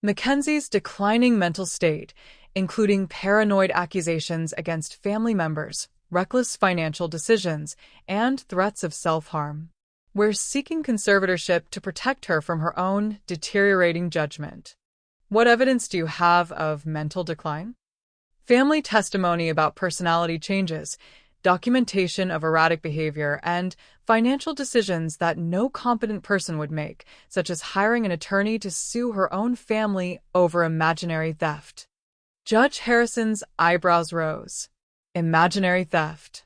[SPEAKER 1] Mackenzie's declining mental state, including paranoid accusations against family members, reckless financial decisions, and threats of self-harm. We're seeking conservatorship to protect her from her own deteriorating judgment. What evidence do you have of mental decline? Family testimony about personality changes, documentation of erratic behavior, and financial decisions that no competent person would make, such as hiring an attorney to sue her own family over imaginary theft. Judge Harrison's eyebrows rose. Imaginary theft.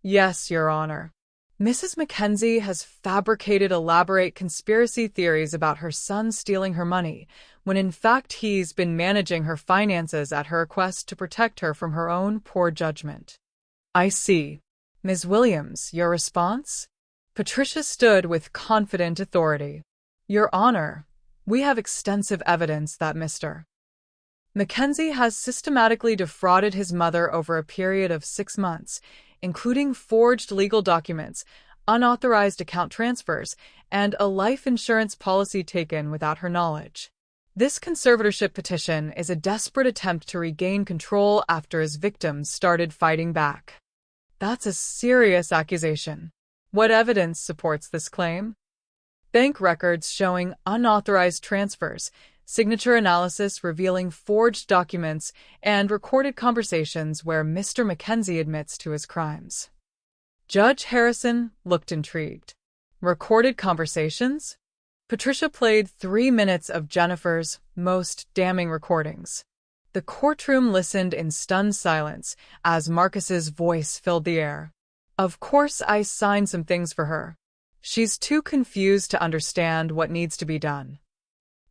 [SPEAKER 1] Yes, Your Honor. Mrs. Mackenzie has fabricated elaborate conspiracy theories about her son stealing her money, when in fact he's been managing her finances at her request to protect her from her own poor judgment. I see. Ms. Williams, your response? Patricia stood with confident authority. Your Honor, we have extensive evidence that Mr. Mackenzie has systematically defrauded his mother over a period of 6 months, including forged legal documents, unauthorized account transfers, and a life insurance policy taken without her knowledge. This conservatorship petition is a desperate attempt to regain control after his victims started fighting back. That's a serious accusation. What evidence supports this claim? Bank records showing unauthorized transfers, signature analysis revealing forged documents, and recorded conversations where Mr. Mackenzie admits to his crimes. Judge Harrison looked intrigued. Recorded conversations? Patricia played 3 minutes of Jennifer's most damning recordings. The courtroom listened in stunned silence as Marcus's voice filled the air. Of course I signed some things for her. She's too confused to understand what needs to be done.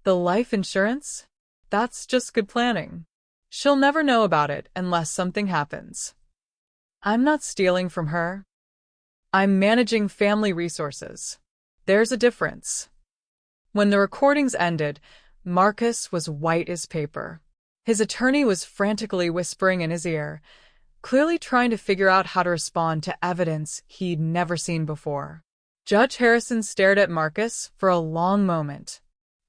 [SPEAKER 1] The life insurance? That's just good planning. She'll never know about it unless something happens. I'm not stealing from her. I'm managing family resources. There's a difference. When the recordings ended, Marcus was white as paper. His attorney was frantically whispering in his ear, clearly trying to figure out how to respond to evidence he'd never seen before. Judge Harrison stared at Marcus for a long moment.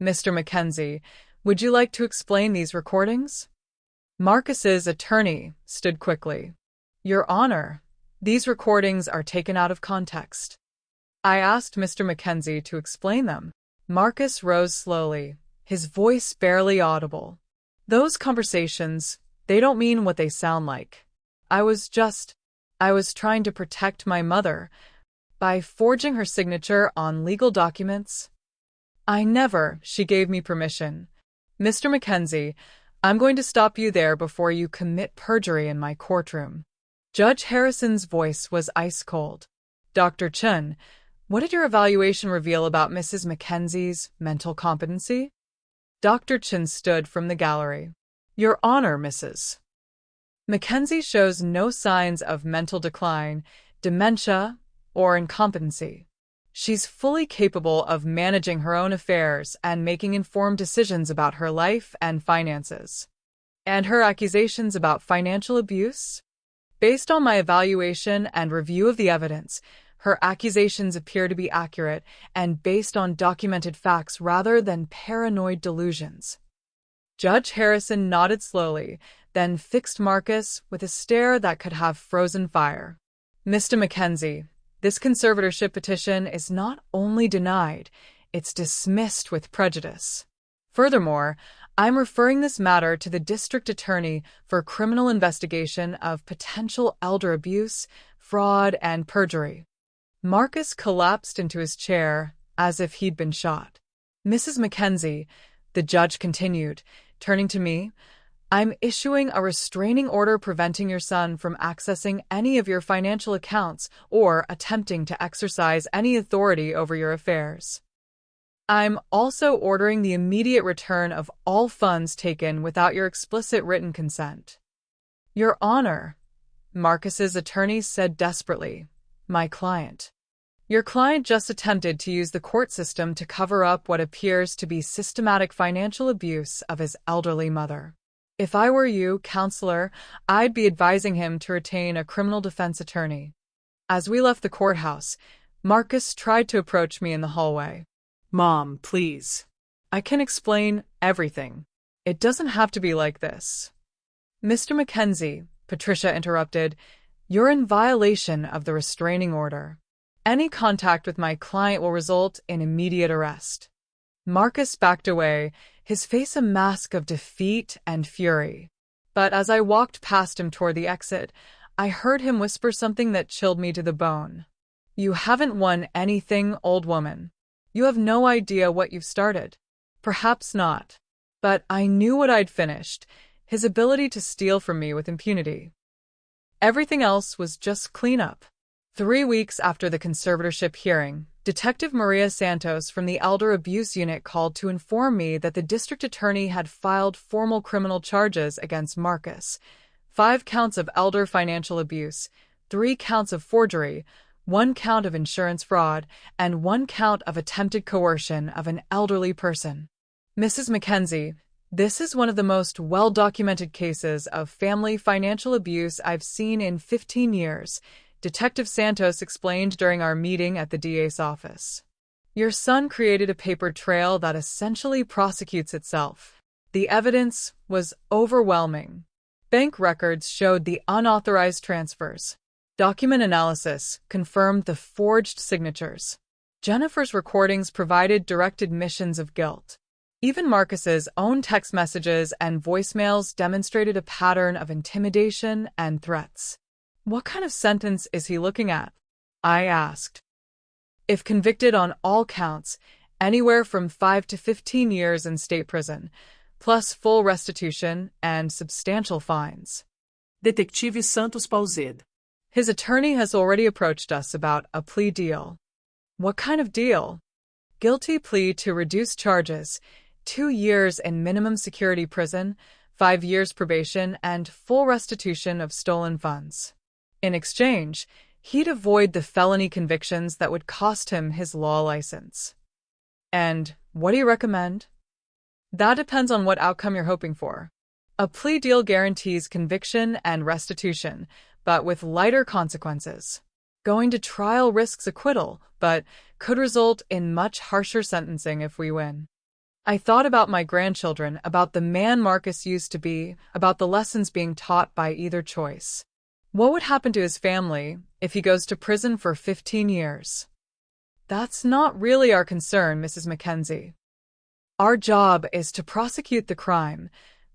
[SPEAKER 1] Mr. Mackenzie, would you like to explain these recordings? Marcus's attorney stood quickly. Your Honor, these recordings are taken out of context. I asked Mr. Mackenzie to explain them. Marcus rose slowly, his voice barely audible. Those conversations, they don't mean what they sound like. I was trying to protect my mother by forging her signature on legal documents. She gave me permission. Mr. Mackenzie, I'm going to stop you there before you commit perjury in my courtroom. Judge Harrison's voice was ice cold. Dr. Chun, what did your evaluation reveal about Mrs. Mackenzie's mental competency? Dr. Chun stood from the gallery. Your Honor, Mrs. Mackenzie shows no signs of mental decline, dementia, or incompetency. She's fully capable of managing her own affairs and making informed decisions about her life and finances. And her accusations about financial abuse? Based on my evaluation and review of the evidence, her accusations appear to be accurate and based on documented facts rather than paranoid delusions. Judge Harrison nodded slowly, then fixed Marcus with a stare that could have frozen fire. Mr. Mackenzie, this conservatorship petition is not only denied, it's dismissed with prejudice. Furthermore, I'm referring this matter to the district attorney for criminal investigation of potential elder abuse, fraud, and perjury. Marcus collapsed into his chair as if he'd been shot. Mrs. Mackenzie, the judge continued, turning to me, I'm issuing a restraining order preventing your son from accessing any of your financial accounts or attempting to exercise any authority over your affairs. I'm also ordering the immediate return of all funds taken without your explicit written consent. Your Honor, Marcus's attorney said desperately. My client. Your client just attempted to use the court system to cover up what appears to be systematic financial abuse of his elderly mother. If I were you, counselor, I'd be advising him to retain a criminal defense attorney. As we left the courthouse, Marcus tried to approach me in the hallway.
[SPEAKER 2] Mom, please.
[SPEAKER 1] I can explain everything. It doesn't have to be like this. Mr. Mackenzie, Patricia interrupted, you're in violation of the restraining order. Any contact with my client will result in immediate arrest. Marcus backed away, his face a mask of defeat and fury. But as I walked past him toward the exit, I heard him whisper something that chilled me to the bone. You haven't won anything, old woman. You have no idea what you've started. Perhaps not. But I knew what I'd finished, his ability to steal from me with impunity. Everything else was just cleanup. 3 weeks after the conservatorship hearing, Detective Maria Santos from the Elder Abuse Unit called to inform me that the district attorney had filed formal criminal charges against Marcus. 5 counts of elder financial abuse, 3 counts of forgery, 1 count of insurance fraud, and 1 count of attempted coercion of an elderly person. Mrs. Mackenzie, this is one of the most well-documented cases of family financial abuse I've seen in 15 years, Detective Santos explained during our meeting at the DA's office. Your son created a paper trail that essentially prosecutes itself. The evidence was overwhelming. Bank records showed the unauthorized transfers. Document analysis confirmed the forged signatures. Jennifer's recordings provided direct admissions of guilt. Even Marcus's own text messages and voicemails demonstrated a pattern of intimidation and threats. What kind of sentence is he looking at? I asked. If convicted on all counts, anywhere from 5 to 15 years in state prison, plus full restitution and substantial fines.
[SPEAKER 2] Detetive Santos paused.
[SPEAKER 1] His attorney has already approached us about a plea deal. What kind of deal? Guilty plea to reduced charges, 2 years in minimum security prison, 5 years probation, and full restitution of stolen funds. In exchange, he'd avoid the felony convictions that would cost him his law license. And what do you recommend? That depends on what outcome you're hoping for. A plea deal guarantees conviction and restitution, but with lighter consequences. Going to trial risks acquittal, but could result in much harsher sentencing if we win. I thought about my grandchildren, about the man Marcus used to be, about the lessons being taught by either choice. What would happen to his family if he goes to prison for 15 years? That's not really our concern, Mrs. Mackenzie. Our job is to prosecute the crime,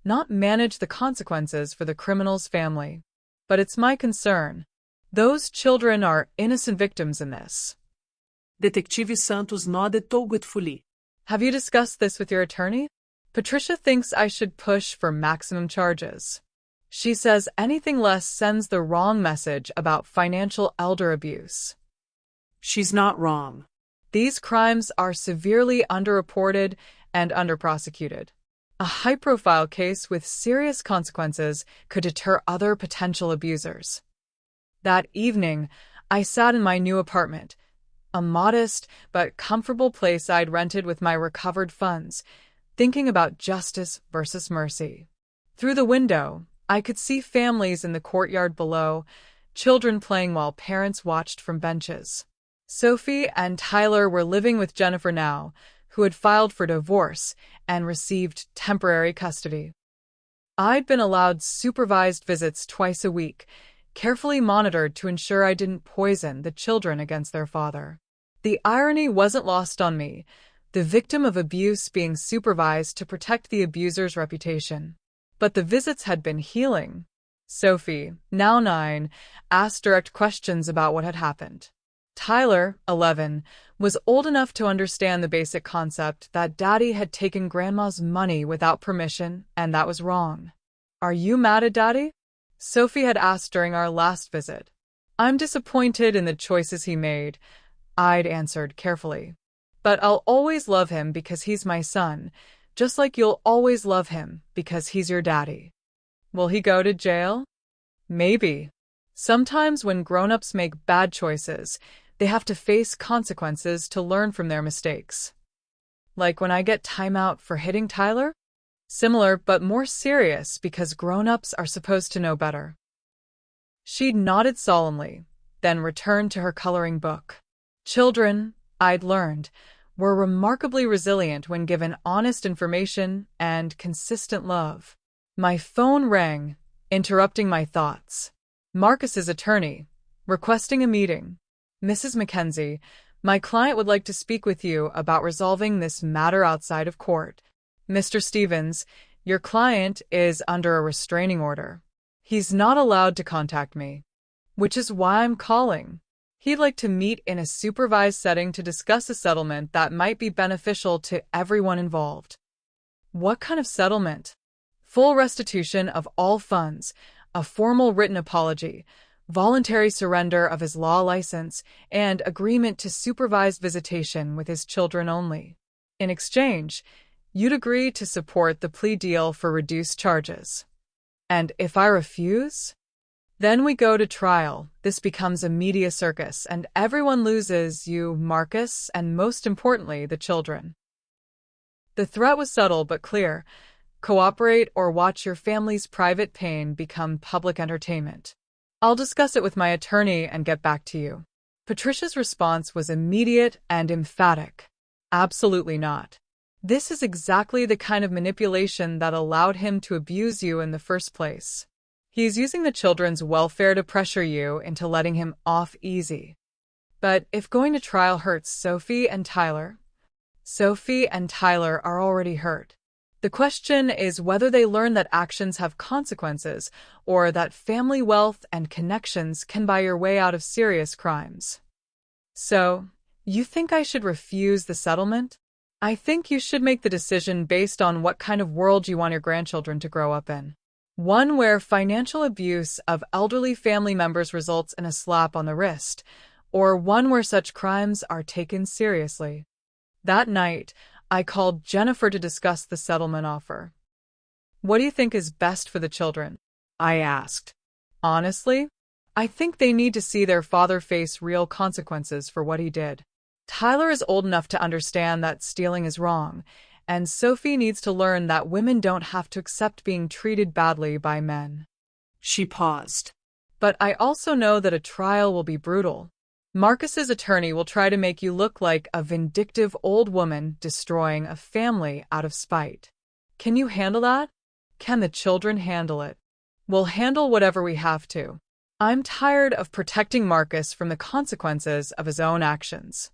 [SPEAKER 1] not manage the consequences for the criminal's family. But it's my concern. Those children are innocent victims in this.
[SPEAKER 2] Detective Santos nodded thoughtfully.
[SPEAKER 1] Have you discussed this with your attorney? Patricia thinks I should push for maximum charges. She says anything less sends the wrong message about financial elder abuse.
[SPEAKER 2] She's not wrong.
[SPEAKER 1] These crimes are severely underreported and underprosecuted. A high-profile case with serious consequences could deter other potential abusers. That evening, I sat in my new apartment, a modest but comfortable place I'd rented with my recovered funds, thinking about justice versus mercy. Through the window, I could see families in the courtyard below, children playing while parents watched from benches. Sophie and Tyler were living with Jennifer now, who had filed for divorce and received temporary custody. I'd been allowed supervised visits twice a week, carefully monitored to ensure I didn't poison the children against their father. The irony wasn't lost on me, the victim of abuse being supervised to protect the abuser's reputation. But the visits had been healing. Sophie, now 9, asked direct questions about what had happened. Tyler, 11, was old enough to understand the basic concept that Daddy had taken Grandma's money without permission, and that was wrong. Are you mad at Daddy? Sophie had asked during our last visit. I'm disappointed in the choices he made, I'd answered carefully. But I'll always love him because he's my son, just like you'll always love him because he's your daddy. Will he go to jail? Maybe. Sometimes when grown-ups make bad choices, they have to face consequences to learn from their mistakes. Like when I get timeout for hitting Tyler? Similar, but more serious because grown-ups are supposed to know better. She nodded solemnly, then returned to her coloring book. Children, I'd learned, were remarkably resilient when given honest information and consistent love. My phone rang, interrupting my thoughts. Marcus's attorney, requesting a meeting. Mrs. Mackenzie, my client would like to speak with you about resolving this matter outside of court. Mr. Stevens, your client is under a restraining order. He's not allowed to contact me, which is why I'm calling. He'd like to meet in a supervised setting to discuss a settlement that might be beneficial to everyone involved. What kind of settlement? Full restitution of all funds, a formal written apology, voluntary surrender of his law license, and agreement to supervised visitation with his children only. In exchange, you'd agree to support the plea deal for reduced charges. And if I refuse? Then we go to trial. This becomes a media circus, and everyone loses, you, Marcus, and most importantly, the children. The threat was subtle but clear. Cooperate or watch your family's private pain become public entertainment. I'll discuss it with my attorney and get back to you. Patricia's response was immediate and emphatic. Absolutely not. This is exactly the kind of manipulation that allowed him to abuse you in the first place. He's using the children's welfare to pressure you into letting him off easy. But if going to trial hurts Sophie and Tyler are already hurt. The question is whether they learn that actions have consequences or that family wealth and connections can buy your way out of serious crimes. So, you think I should refuse the settlement? I think you should make the decision based on what kind of world you want your grandchildren to grow up in. One where financial abuse of elderly family members results in a slap on the wrist, or one where such crimes are taken seriously. That night, I called Jennifer to discuss the settlement offer. What do you think is best for the children? I asked. Honestly, I think they need to see their father face real consequences for what he did. Tyler is old enough to understand that stealing is wrong, and Sophie needs to learn that women don't have to accept being treated badly by men.
[SPEAKER 2] She paused.
[SPEAKER 1] But I also know that a trial will be brutal. Marcus's attorney will try to make you look like a vindictive old woman destroying a family out of spite. Can you handle that? Can the children handle it? We'll handle whatever we have to. I'm tired of protecting Marcus from the consequences of his own actions.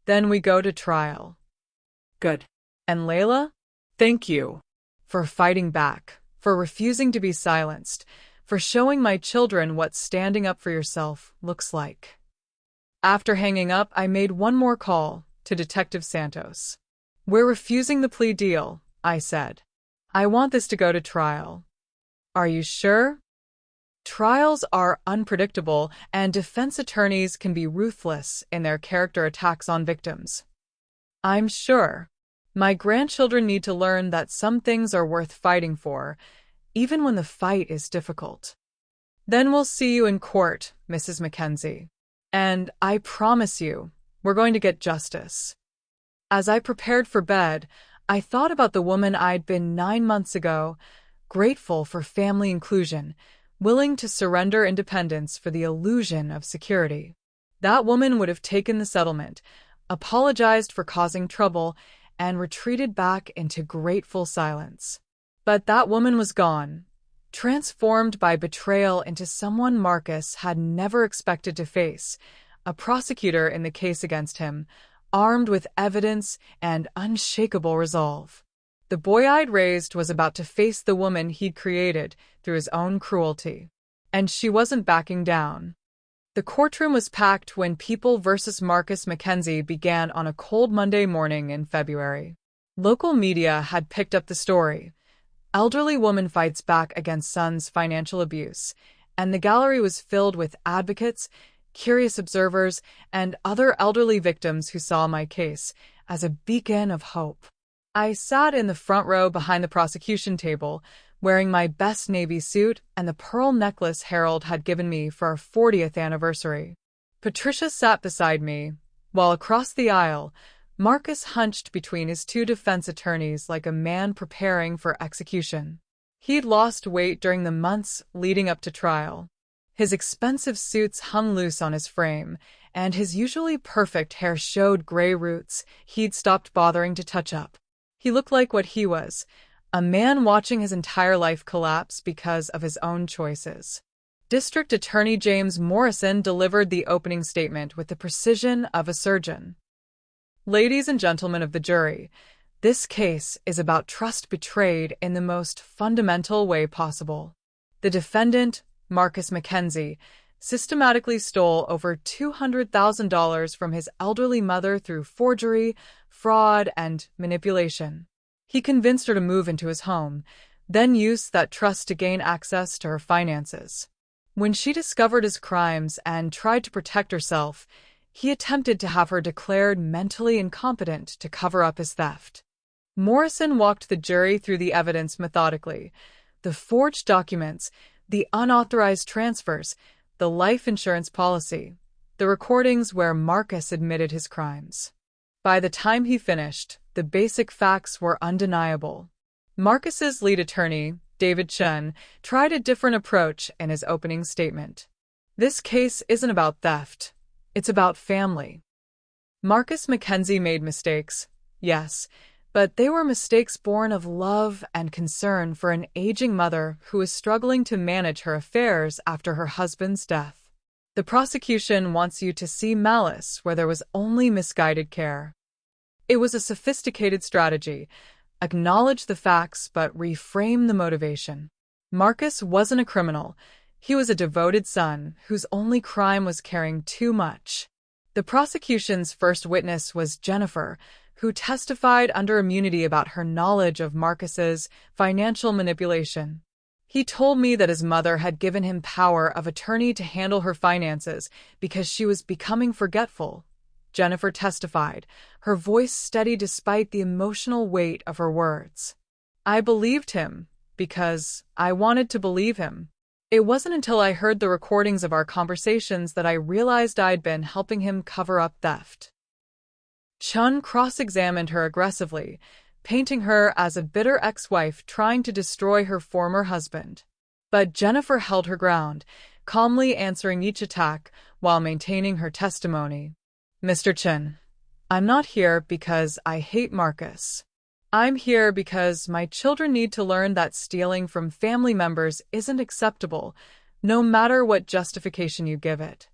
[SPEAKER 1] Then we go to trial.
[SPEAKER 2] Good.
[SPEAKER 1] And Layla?
[SPEAKER 2] Thank you.
[SPEAKER 1] For fighting back, for refusing to be silenced, for showing my children what standing up for yourself looks like. After hanging up, I made one more call to Detective Santos. We're refusing the plea deal, I said. I want this to go to trial. Are you sure? Trials are unpredictable, and defense attorneys can be ruthless in their character attacks on victims. I'm sure. My grandchildren need to learn that some things are worth fighting for, even when the fight is difficult. Then we'll see you in court, Mrs. Mackenzie. And I promise you, we're going to get justice. As I prepared for bed, I thought about the woman I'd been 9 months ago, grateful for family inclusion, willing to surrender independence for the illusion of security. That woman would have taken the settlement, apologized for causing trouble, and retreated back into grateful silence. But that woman was gone, transformed by betrayal into someone Marcus had never expected to face, a prosecutor in the case against him, armed with evidence and unshakable resolve. The boy I'd raised was about to face the woman he'd created through his own cruelty. And she wasn't backing down. The courtroom was packed when People versus Marcus Mackenzie began on a cold Monday morning in February. Local media had picked up the story. Elderly woman fights back against son's financial abuse, and the gallery was filled with advocates, curious observers, and other elderly victims who saw my case as a beacon of hope. I sat in the front row behind the prosecution table, wearing my best navy suit and the pearl necklace Harold had given me for our 40th anniversary. Patricia sat beside me, while across the aisle, Marcus hunched between his two defense attorneys like a man preparing for execution. He'd lost weight during the months leading up to trial. His expensive suits hung loose on his frame, and his usually perfect hair showed gray roots he'd stopped bothering to touch up. He looked like what he was, a man watching his entire life collapse because of his own choices. District Attorney James Morrison delivered the opening statement with the precision of a surgeon. Ladies and gentlemen of the jury, this case is about trust betrayed in the most fundamental way possible. The defendant, Marcus McKenzie, systematically stole over $200,000 from his elderly mother through forgery, fraud, and manipulation. He convinced her to move into his home, then used that trust to gain access to her finances. When she discovered his crimes and tried to protect herself, he attempted to have her declared mentally incompetent to cover up his theft. Morrison walked the jury through the evidence methodically: the forged documents, the unauthorized transfers, the life insurance policy, the recordings where Marcus admitted his crimes. By the time he finished, the basic facts were undeniable. Marcus's lead attorney, David Chen, tried a different approach in his opening statement. This case isn't about theft. It's about family. Marcus McKenzie made mistakes, yes, but they were mistakes born of love and concern for an aging mother who was struggling to manage her affairs after her husband's death. The prosecution wants you to see malice where there was only misguided care. It was a sophisticated strategy. Acknowledge the facts but reframe the motivation. Marcus wasn't a criminal. He was a devoted son whose only crime was caring too much. The prosecution's first witness was Jennifer, who testified under immunity about her knowledge of Marcus's financial manipulation. He told me that his mother had given him power of attorney to handle her finances because she was becoming forgetful. Jennifer testified, her voice steady despite the emotional weight of her words. I believed him because I wanted to believe him. It wasn't until I heard the recordings of our conversations that I realized I'd been helping him cover up theft. Chun cross-examined her aggressively, painting her as a bitter ex-wife trying to destroy her former husband. But Jennifer held her ground, calmly answering each attack while maintaining her testimony. Mr. Chen, I'm not here because I hate Marcus. I'm here because my children need to learn that stealing from family members isn't acceptable, no matter what justification you give it.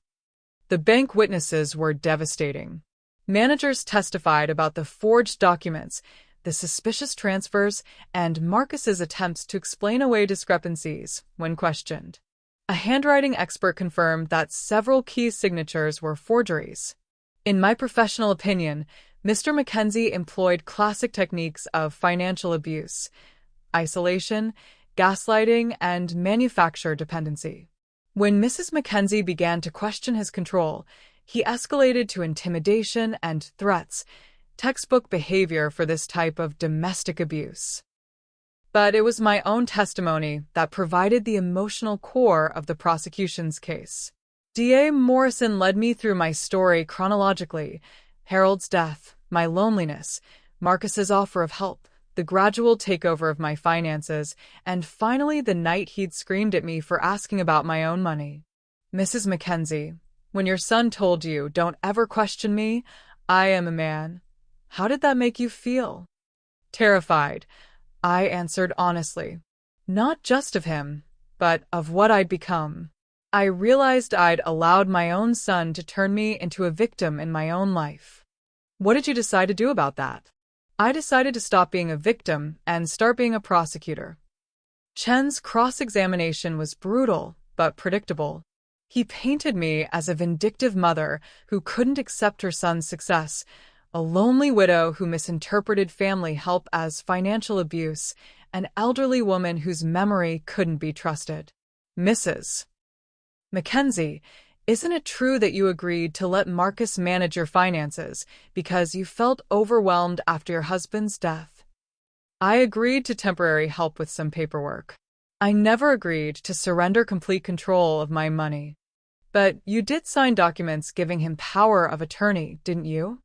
[SPEAKER 1] The bank witnesses were devastating. Managers testified about the forged documents, the suspicious transfers, and Marcus's attempts to explain away discrepancies when questioned. A handwriting expert confirmed that several key signatures were forgeries. In my professional opinion, Mr. McKenzie employed classic techniques of financial abuse, isolation, gaslighting, and manufacturer dependency. When Mrs. McKenzie began to question his control, he escalated to intimidation and threats, textbook behavior for this type of domestic abuse. But it was my own testimony that provided the emotional core of the prosecution's case. D.A. Morrison led me through my story chronologically: Harold's death, my loneliness, Marcus's offer of help, the gradual takeover of my finances, and finally the night he'd screamed at me for asking about my own money. Mrs. McKenzie, when your son told you, "Don't ever question me, I am a man," how did that make you feel? Terrified, I answered honestly. Not just of him, but of what I'd become. I realized I'd allowed my own son to turn me into a victim in my own life. What did you decide to do about that? I decided to stop being a victim and start being a prosecutor. Chen's cross-examination was brutal, but predictable. He painted me as a vindictive mother who couldn't accept her son's success, a lonely widow who misinterpreted family help as financial abuse, an elderly woman whose memory couldn't be trusted. Mrs. McKenzie, isn't it true that you agreed to let Marcus manage your finances because you felt overwhelmed after your husband's death? I agreed to temporary help with some paperwork. I never agreed to surrender complete control of my money. But you did sign documents giving him power of attorney, didn't you?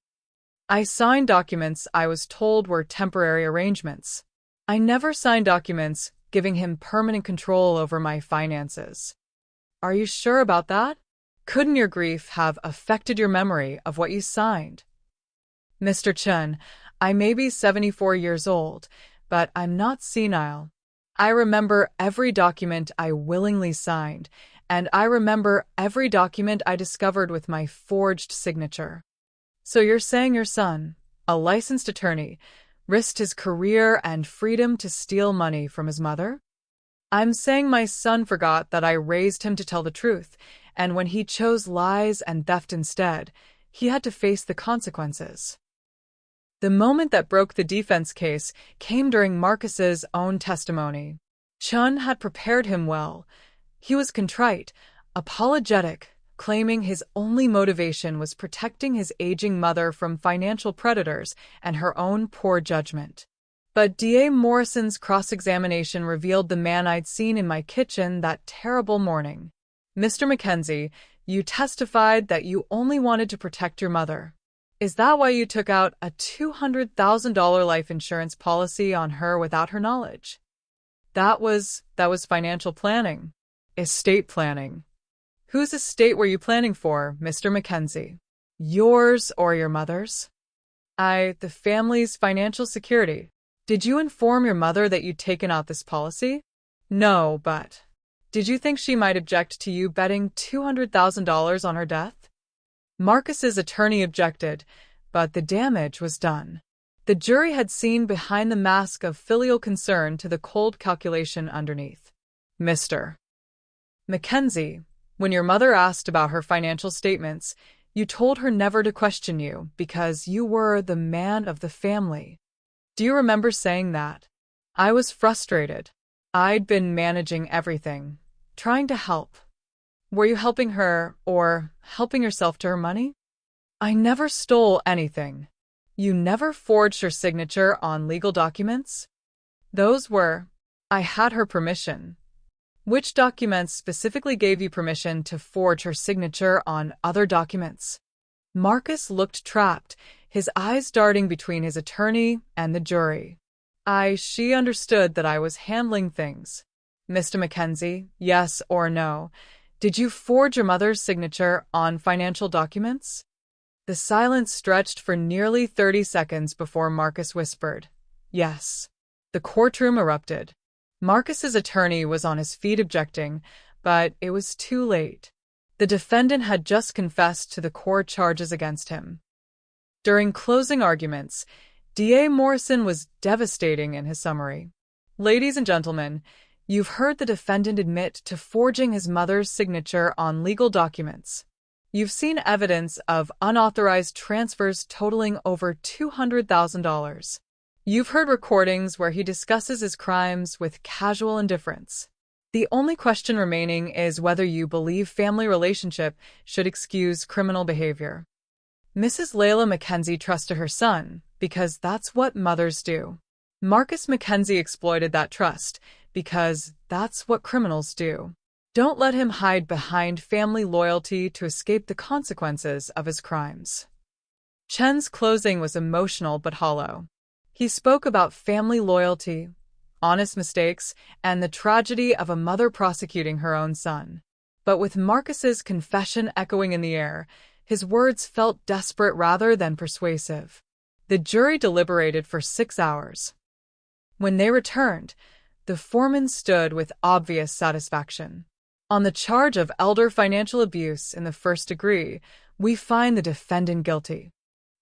[SPEAKER 1] I signed documents I was told were temporary arrangements. I never signed documents giving him permanent control over my finances. Are you sure about that? Couldn't your grief have affected your memory of what you signed? Mr. Chen, I may be 74 years old, but I'm not senile. I remember every document I willingly signed, and I remember every document I discovered with my forged signature. So you're saying your son, a licensed attorney, risked his career and freedom to steal money from his mother? I'm saying my son forgot that I raised him to tell the truth, and when he chose lies and theft instead, he had to face the consequences. The moment that broke the defense case came during Marcus's own testimony. Chen had prepared him well. He was contrite, apologetic, claiming his only motivation was protecting his aging mother from financial predators and her own poor judgment. But D.A. Morrison's cross-examination revealed the man I'd seen in my kitchen that terrible morning. Mr. Mackenzie, you testified that you only wanted to protect your mother. Is that why you took out a $200,000 life insurance policy on her without her knowledge? That was financial planning. Estate planning. Whose estate were you planning for, Mr. Mackenzie? Yours or your mother's? The family's financial security. Did you inform your mother that you'd taken out this policy? No, but did you think she might object to you betting $200,000 on her death? Marcus's attorney objected, but the damage was done. The jury had seen behind the mask of filial concern to the cold calculation underneath. Mr. Mackenzie, when your mother asked about her financial statements, you told her never to question you because you were the man of the family. Do you remember saying that? I was frustrated. I'd been managing everything, trying to help. Were you helping her or helping yourself to her money? I never stole anything. You never forged her signature on legal documents? I had her permission. Which documents specifically gave you permission to forge her signature on other documents? Marcus looked trapped, his eyes darting between his attorney and the jury. She understood that I was handling things. Mr. Mackenzie, yes or no, did you forge your mother's signature on financial documents? The silence stretched for nearly 30 seconds before Marcus whispered, yes. The courtroom erupted. Marcus's attorney was on his feet objecting, but it was too late. The defendant had just confessed to the core charges against him. During closing arguments, D.A. Morrison was devastating in his summary. Ladies and gentlemen, you've heard the defendant admit to forging his mother's signature on legal documents. You've seen evidence of unauthorized transfers totaling over $200,000. You've heard recordings where he discusses his crimes with casual indifference. The only question remaining is whether you believe family relationship should excuse criminal behavior. Mrs. Layla Mackenzie trusted her son because that's what mothers do. Marcus Mackenzie exploited that trust because that's what criminals do. Don't let him hide behind family loyalty to escape the consequences of his crimes. Chen's closing was emotional but hollow. He spoke about family loyalty, honest mistakes, and the tragedy of a mother prosecuting her own son. But with Marcus's confession echoing in the air, his words felt desperate rather than persuasive. The jury deliberated for 6 hours. When they returned, the foreman stood with obvious satisfaction. On the charge of elder financial abuse in the first degree, we find the defendant guilty.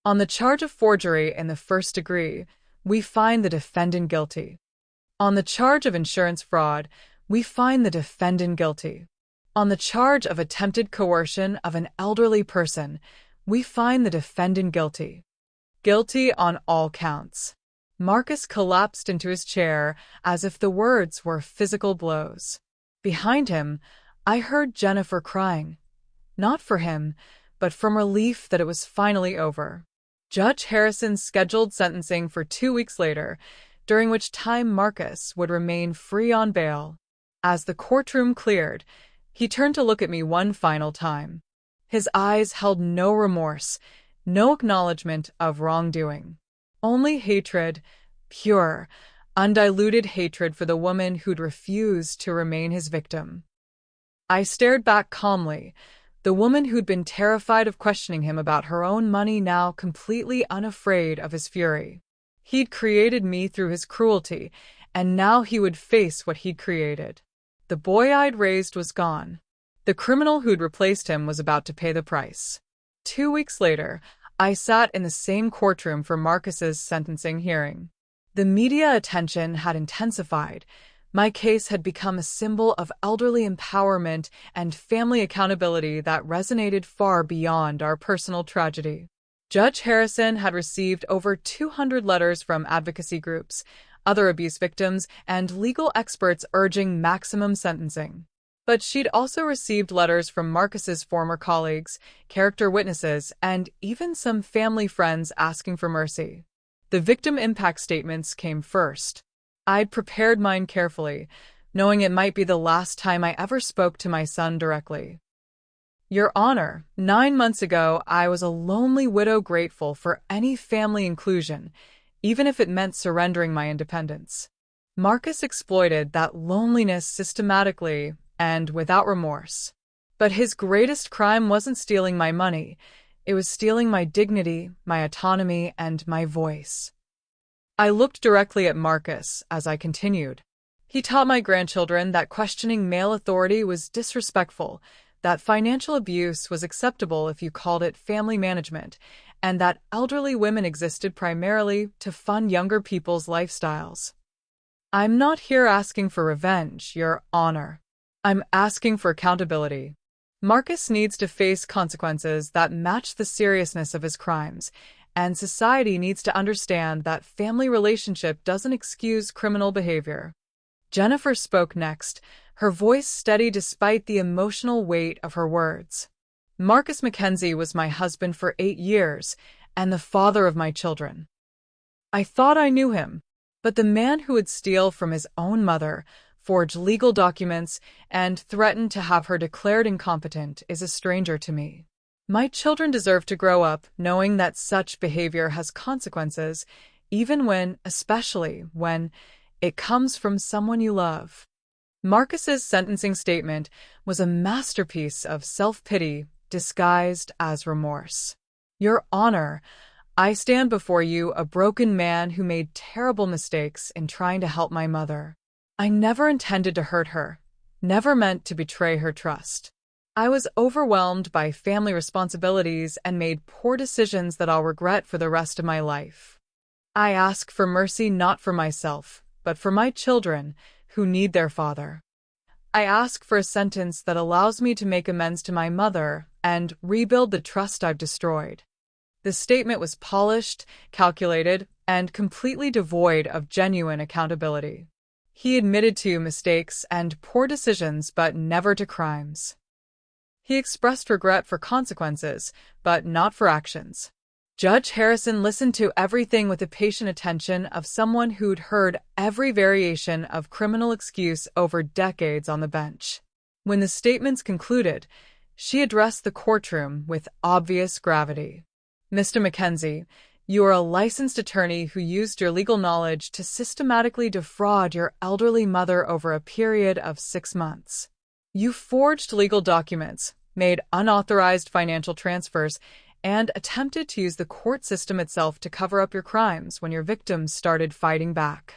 [SPEAKER 1] On the charge of forgery in the first degree, we find the defendant guilty. On the charge of insurance fraud, we find the defendant guilty. On the charge of attempted coercion of an elderly person, we find the defendant guilty. Guilty on all counts. Marcus collapsed into his chair as if the words were physical blows. Behind him, I heard Jennifer crying. Not for him, but from relief that it was finally over. Judge Harrison scheduled sentencing for 2 weeks later, during which time Marcus would remain free on bail. As the courtroom cleared, he turned to look at me one final time. His eyes held no remorse, no acknowledgement of wrongdoing. Only hatred, pure, undiluted hatred for the woman who'd refused to remain his victim. I stared back calmly, the woman who'd been terrified of questioning him about her own money now completely unafraid of his fury. He'd created me through his cruelty, and now he would face what he'd created. The boy I'd raised was gone. The criminal who'd replaced him was about to pay the price. 2 weeks later, I sat in the same courtroom for Marcus's sentencing hearing. The media attention had intensified. My case had become a symbol of elderly empowerment and family accountability that resonated far beyond our personal tragedy. Judge Harrison had received over 200 letters from advocacy groups, other abuse victims, and legal experts urging maximum sentencing. But she'd also received letters from Marcus's former colleagues, character witnesses, and even some family friends asking for mercy. The victim impact statements came first. I'd prepared mine carefully, knowing it might be the last time I ever spoke to my son directly. Your Honor, 9 months ago, I was a lonely widow grateful for any family inclusion, even if it meant surrendering my independence. Marcus exploited that loneliness systematically and without remorse. But his greatest crime wasn't stealing my money. It was stealing my dignity, my autonomy, and my voice. I looked directly at Marcus as I continued. He taught my grandchildren that questioning male authority was disrespectful, that financial abuse was acceptable if you called it family management, and that elderly women existed primarily to fund younger people's lifestyles. I'm not here asking for revenge, Your Honor. I'm asking for accountability. Marcus needs to face consequences that match the seriousness of his crimes, and society needs to understand that family relationship doesn't excuse criminal behavior. Jennifer spoke next, her voice steady despite the emotional weight of her words. Marcus McKenzie was my husband for 8 years and the father of my children. I thought I knew him, but the man who would steal from his own mother, forge legal documents, and threaten to have her declared incompetent is a stranger to me. My children deserve to grow up knowing that such behavior has consequences, especially when, it comes from someone you love. Marcus's sentencing statement was a masterpiece of self-pity disguised as remorse. Your Honor, I stand before you a broken man who made terrible mistakes in trying to help my mother. I never intended to hurt her, never meant to betray her trust. I was overwhelmed by family responsibilities and made poor decisions that I'll regret for the rest of my life. I ask for mercy not for myself, but for my children who need their father. I ask for a sentence that allows me to make amends to my mother and rebuild the trust I've destroyed. The statement was polished, calculated, and completely devoid of genuine accountability. He admitted to mistakes and poor decisions, but never to crimes. He expressed regret for consequences, but not for actions. Judge Harrison listened to everything with the patient attention of someone who'd heard every variation of criminal excuse over decades on the bench. When the statements concluded, she addressed the courtroom with obvious gravity. Mr. McKenzie, you are a licensed attorney who used your legal knowledge to systematically defraud your elderly mother over a period of 6 months. You forged legal documents, made unauthorized financial transfers, and attempted to use the court system itself to cover up your crimes when your victims started fighting back.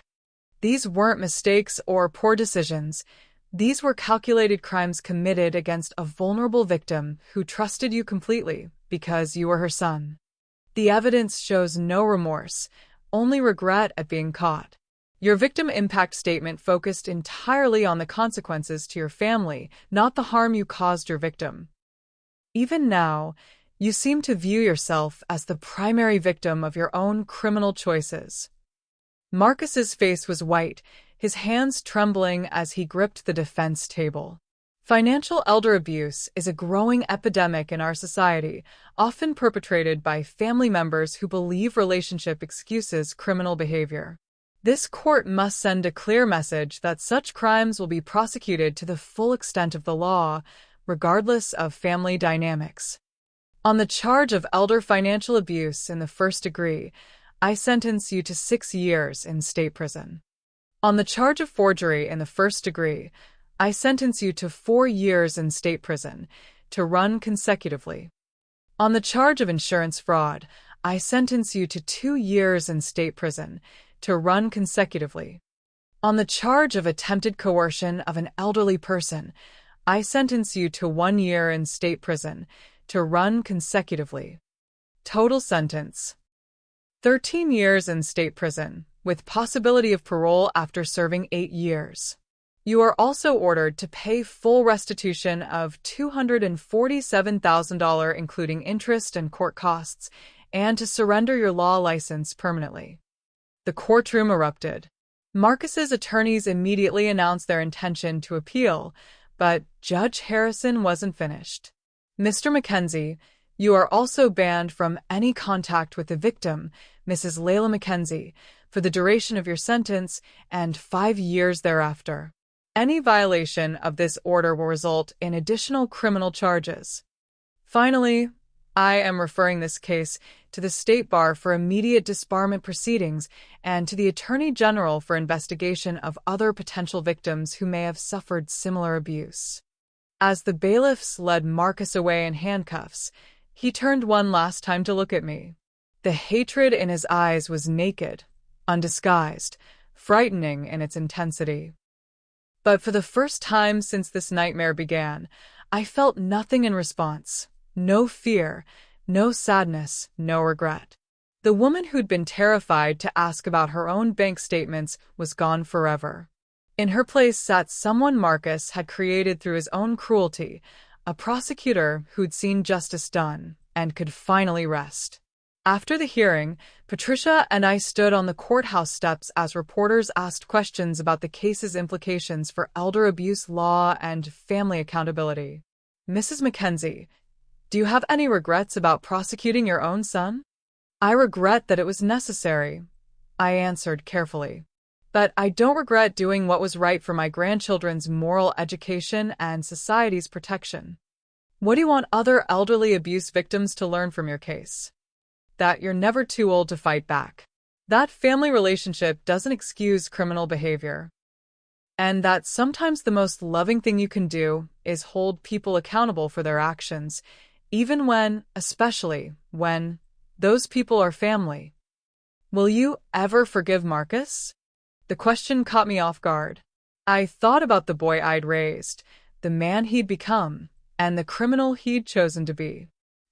[SPEAKER 1] These weren't mistakes or poor decisions. These were calculated crimes committed against a vulnerable victim who trusted you completely because you were her son. The evidence shows no remorse, only regret at being caught. Your victim impact statement focused entirely on the consequences to your family, not the harm you caused your victim. Even now, you seem to view yourself as the primary victim of your own criminal choices. Marcus's face was white, his hands trembling as he gripped the defense table. Financial elder abuse is a growing epidemic in our society, often perpetrated by family members who believe relationship excuses criminal behavior. This court must send a clear message that such crimes will be prosecuted to the full extent of the law, regardless of family dynamics. On the charge of elder financial abuse in the first degree, I sentence you to 6 years in state prison. On the charge of forgery in the first degree, I sentence you to 4 years in state prison, to run consecutively. On the charge of insurance fraud, I sentence you to 2 years in state prison, to run consecutively. On the charge of attempted coercion of an elderly person, I sentence you to 1 year in state prison, to run consecutively. Total sentence: 13 years in state prison, with possibility of parole after serving 8 years. You are also ordered to pay full restitution of $247,000 including interest and court costs, and to surrender your law license permanently. The courtroom erupted. Marcus's attorneys immediately announced their intention to appeal, but Judge Harrison wasn't finished. Mr. Mackenzie, you are also banned from any contact with the victim, Mrs. Layla Mackenzie, for the duration of your sentence and 5 years thereafter. Any violation of this order will result in additional criminal charges. Finally, I am referring this case to the State Bar for immediate disbarment proceedings and to the Attorney General for investigation of other potential victims who may have suffered similar abuse. As the bailiffs led Marcus away in handcuffs, he turned one last time to look at me. The hatred in his eyes was naked, undisguised, frightening in its intensity. But for the first time since this nightmare began, I felt nothing in response. No fear, no sadness, no regret. The woman who'd been terrified to ask about her own bank statements was gone forever. In her place sat someone Marcus had created through his own cruelty, a prosecutor who'd seen justice done and could finally rest. After the hearing, Patricia and I stood on the courthouse steps as reporters asked questions about the case's implications for elder abuse law and family accountability. Mrs. Mackenzie, do you have any regrets about prosecuting your own son? I regret that it was necessary, I answered carefully. But I don't regret doing what was right for my grandchildren's moral education and society's protection. What do you want other elderly abuse victims to learn from your case? That you're never too old to fight back. That family relationship doesn't excuse criminal behavior. And that sometimes the most loving thing you can do is hold people accountable for their actions, even when, especially when, those people are family. Will you ever forgive Marcus? The question caught me off guard. I thought about the boy I'd raised, the man he'd become, and the criminal he'd chosen to be.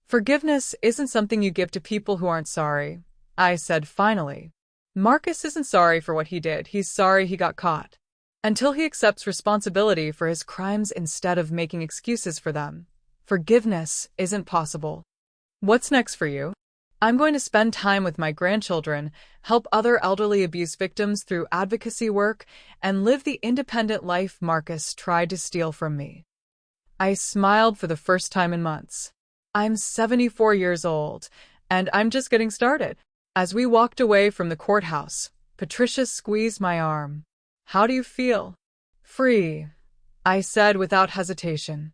[SPEAKER 1] Forgiveness isn't something you give to people who aren't sorry, I said finally. Marcus isn't sorry for what he did, he's sorry he got caught. Until he accepts responsibility for his crimes instead of making excuses for them, forgiveness isn't possible. What's next for you? I'm going to spend time with my grandchildren, help other elderly abuse victims through advocacy work, and live the independent life Marcus tried to steal from me. I smiled for the first time in months. I'm 74 years old, and I'm just getting started. As we walked away from the courthouse, Patricia squeezed my arm. How do you feel? Free, I said without hesitation.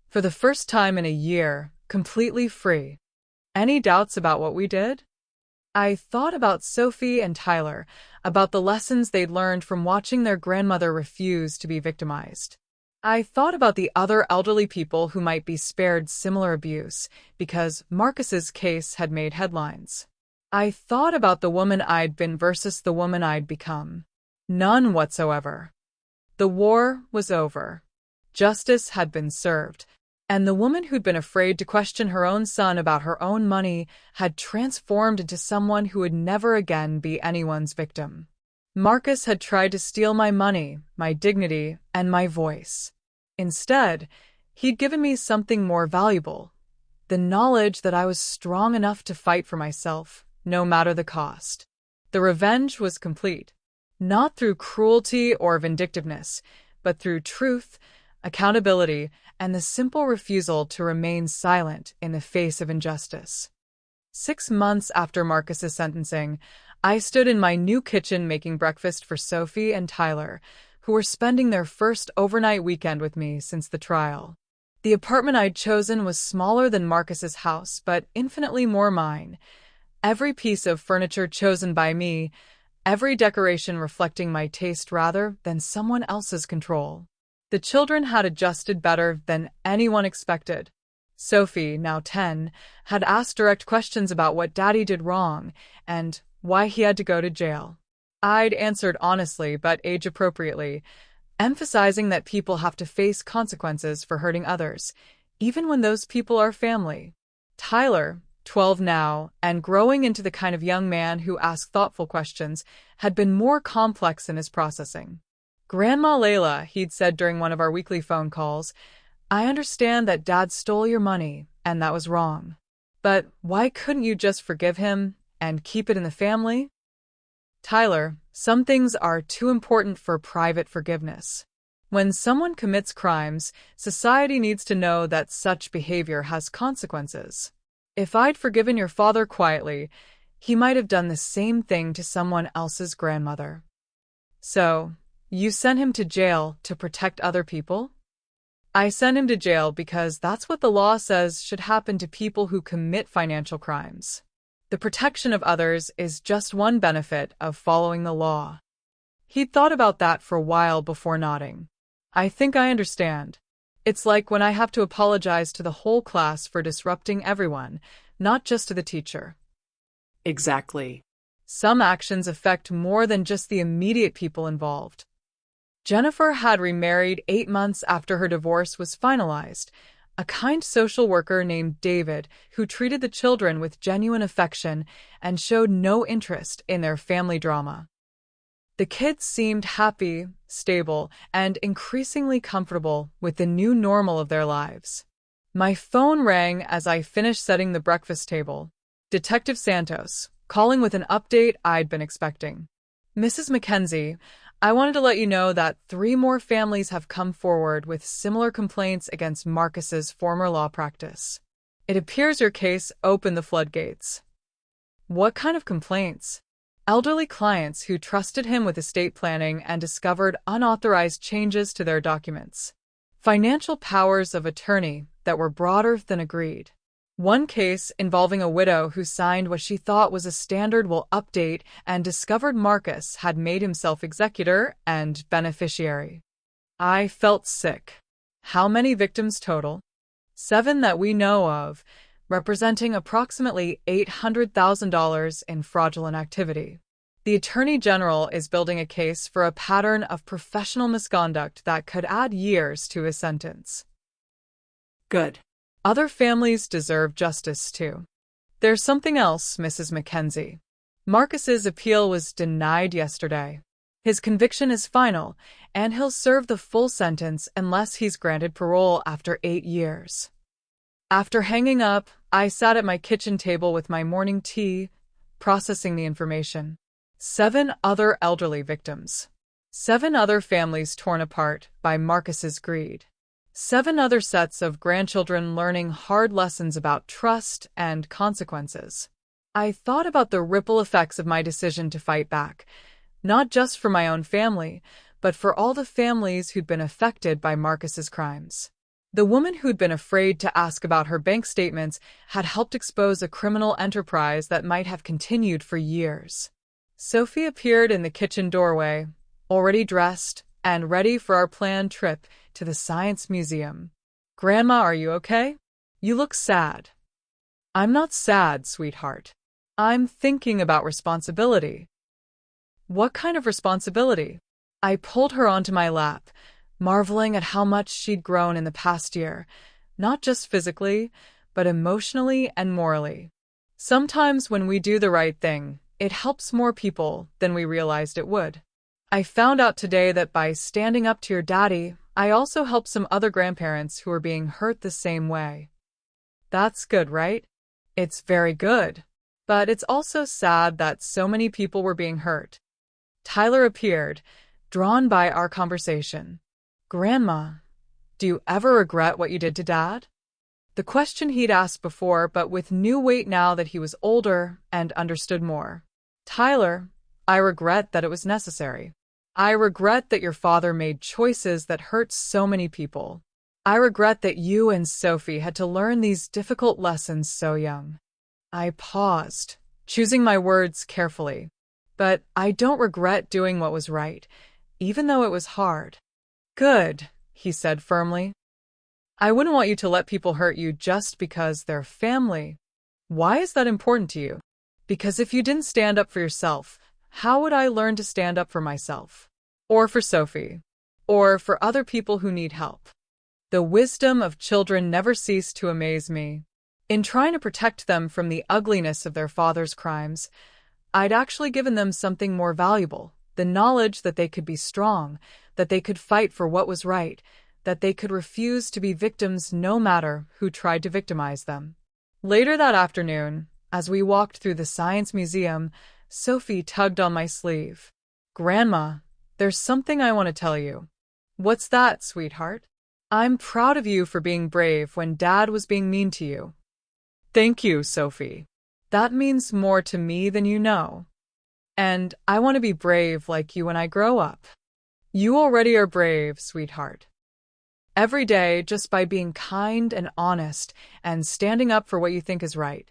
[SPEAKER 1] For the first time in a year, completely free. Any doubts about what we did? I thought about Sophie and Tyler, about the lessons they'd learned from watching their grandmother refuse to be victimized. I thought about the other elderly people who might be spared similar abuse because Marcus's case had made headlines. I thought about the woman I'd been versus the woman I'd become. None whatsoever. The war was over. Justice had been served, and the woman who'd been afraid to question her own son about her own money had transformed into someone who would never again be anyone's victim. Marcus had tried to steal my money, my dignity, and my voice. Instead, he'd given me something more valuable, the knowledge that I was strong enough to fight for myself, no matter the cost. The revenge was complete, not through cruelty or vindictiveness, but through truth, accountability, and the simple refusal to remain silent in the face of injustice. 6 months after Marcus's sentencing, I stood in my new kitchen making breakfast for Sophie and Tyler, who were spending their first overnight weekend with me since the trial. The apartment I'd chosen was smaller than Marcus's house, but infinitely more mine. Every piece of furniture chosen by me, every decoration reflecting my taste rather than someone else's control. The children had adjusted better than anyone expected. Sophie, now 10, had asked direct questions about what Daddy did wrong and why he had to go to jail. I'd answered honestly but age-appropriately, emphasizing that people have to face consequences for hurting others, even when those people are family. Tyler, 12 now, and growing into the kind of young man who asks thoughtful questions, had been more complex in his processing. "Grandma Layla," he'd said during one of our weekly phone calls, "I understand that Dad stole your money, and that was wrong. But why couldn't you just forgive him and keep it in the family?" "Tyler, some things are too important for private forgiveness. When someone commits crimes, society needs to know that such behavior has consequences. If I'd forgiven your father quietly, he might have done the same thing to someone else's grandmother." "So, you sent him to jail to protect other people?" "I sent him to jail because that's what the law says should happen to people who commit financial crimes. The protection of others is just one benefit of following the law." He'd thought about that for a while before nodding. "I think I understand. It's like when I have to apologize to the whole class for disrupting everyone, not just to the teacher."
[SPEAKER 2] Exactly.
[SPEAKER 1] Some actions affect more than just the immediate people involved. Jennifer had remarried 8 months after her divorce was finalized. A kind social worker named David, who treated the children with genuine affection and showed no interest in their family drama. The kids seemed happy, stable, and increasingly comfortable with the new normal of their lives. My phone rang as I finished setting the breakfast table. Detective Santos, calling with an update I'd been expecting. "Mrs. Mackenzie, I wanted to let you know that 3 more families have come forward with similar complaints against Marcus's former law practice. It appears your case opened the floodgates." "What kind of complaints?" "Elderly clients who trusted him with estate planning and discovered unauthorized changes to their documents. Financial powers of attorney that were broader than agreed. One case involving a widow who signed what she thought was a standard will update and discovered Marcus had made himself executor and beneficiary." I felt sick. How many victims total? 7 that we know of, representing approximately $800,000 in fraudulent activity. The Attorney General is building a case for a pattern of professional misconduct that could add years to his sentence.
[SPEAKER 2] Good.
[SPEAKER 1] Other families deserve justice, too. There's something else, Mrs. Mackenzie. Marcus's appeal was denied yesterday. His conviction is final, and he'll serve the full sentence unless he's granted parole after 8 years. After hanging up, I sat at my kitchen table with my morning tea, processing the information. 7 other elderly victims. 7 other families torn apart by Marcus's greed. 7 other sets of grandchildren learning hard lessons about trust and consequences. I thought about the ripple effects of my decision to fight back, not just for my own family, but for all the families who'd been affected by Marcus's crimes. The woman who'd been afraid to ask about her bank statements had helped expose a criminal enterprise that might have continued for years. Sophie appeared in the kitchen doorway, already dressed and ready for our planned trip to the Science Museum. "Grandma, are you okay? You look sad." "I'm not sad, sweetheart. I'm thinking about responsibility." "What kind of responsibility?" I pulled her onto my lap, marveling at how much she'd grown in the past year, not just physically, but emotionally and morally. Sometimes when we do the right thing, it helps more people than we realized it would. "I found out today that by standing up to your daddy, I also helped some other grandparents who are being hurt the same way." "That's good, right?" "It's very good. But it's also sad that so many people were being hurt." Tyler appeared, drawn by our conversation. "Grandma, do you ever regret what you did to Dad?" The question he'd asked before, but with new weight now that he was older and understood more. Tyler, I regret that it was necessary. I regret that your father made choices that hurt so many people. I regret that you and Sophie had to learn these difficult lessons so young. I paused, choosing my words carefully. But I don't regret doing what was right, even though it was hard. Good, he said firmly. I wouldn't want you to let people hurt you just because they're family. Why is that important to you? Because if you didn't stand up for yourself, how would I learn to stand up for myself? Or for Sophie? Or for other people who need help? The wisdom of children never ceased to amaze me. In trying to protect them from the ugliness of their father's crimes, I'd actually given them something more valuable, the knowledge that they could be strong, that they could fight for what was right, that they could refuse to be victims no matter who tried to victimize them. Later that afternoon, as we walked through the Science Museum, Sophie tugged on my sleeve. Grandma, there's something I want to tell you. What's that, sweetheart? I'm proud of you for being brave when Dad was being mean to you. Thank you, Sophie. That means more to me than you know. And I want to be brave like you when I grow up. You already are brave, sweetheart. Every day, just by being kind and honest and standing up for what you think is right.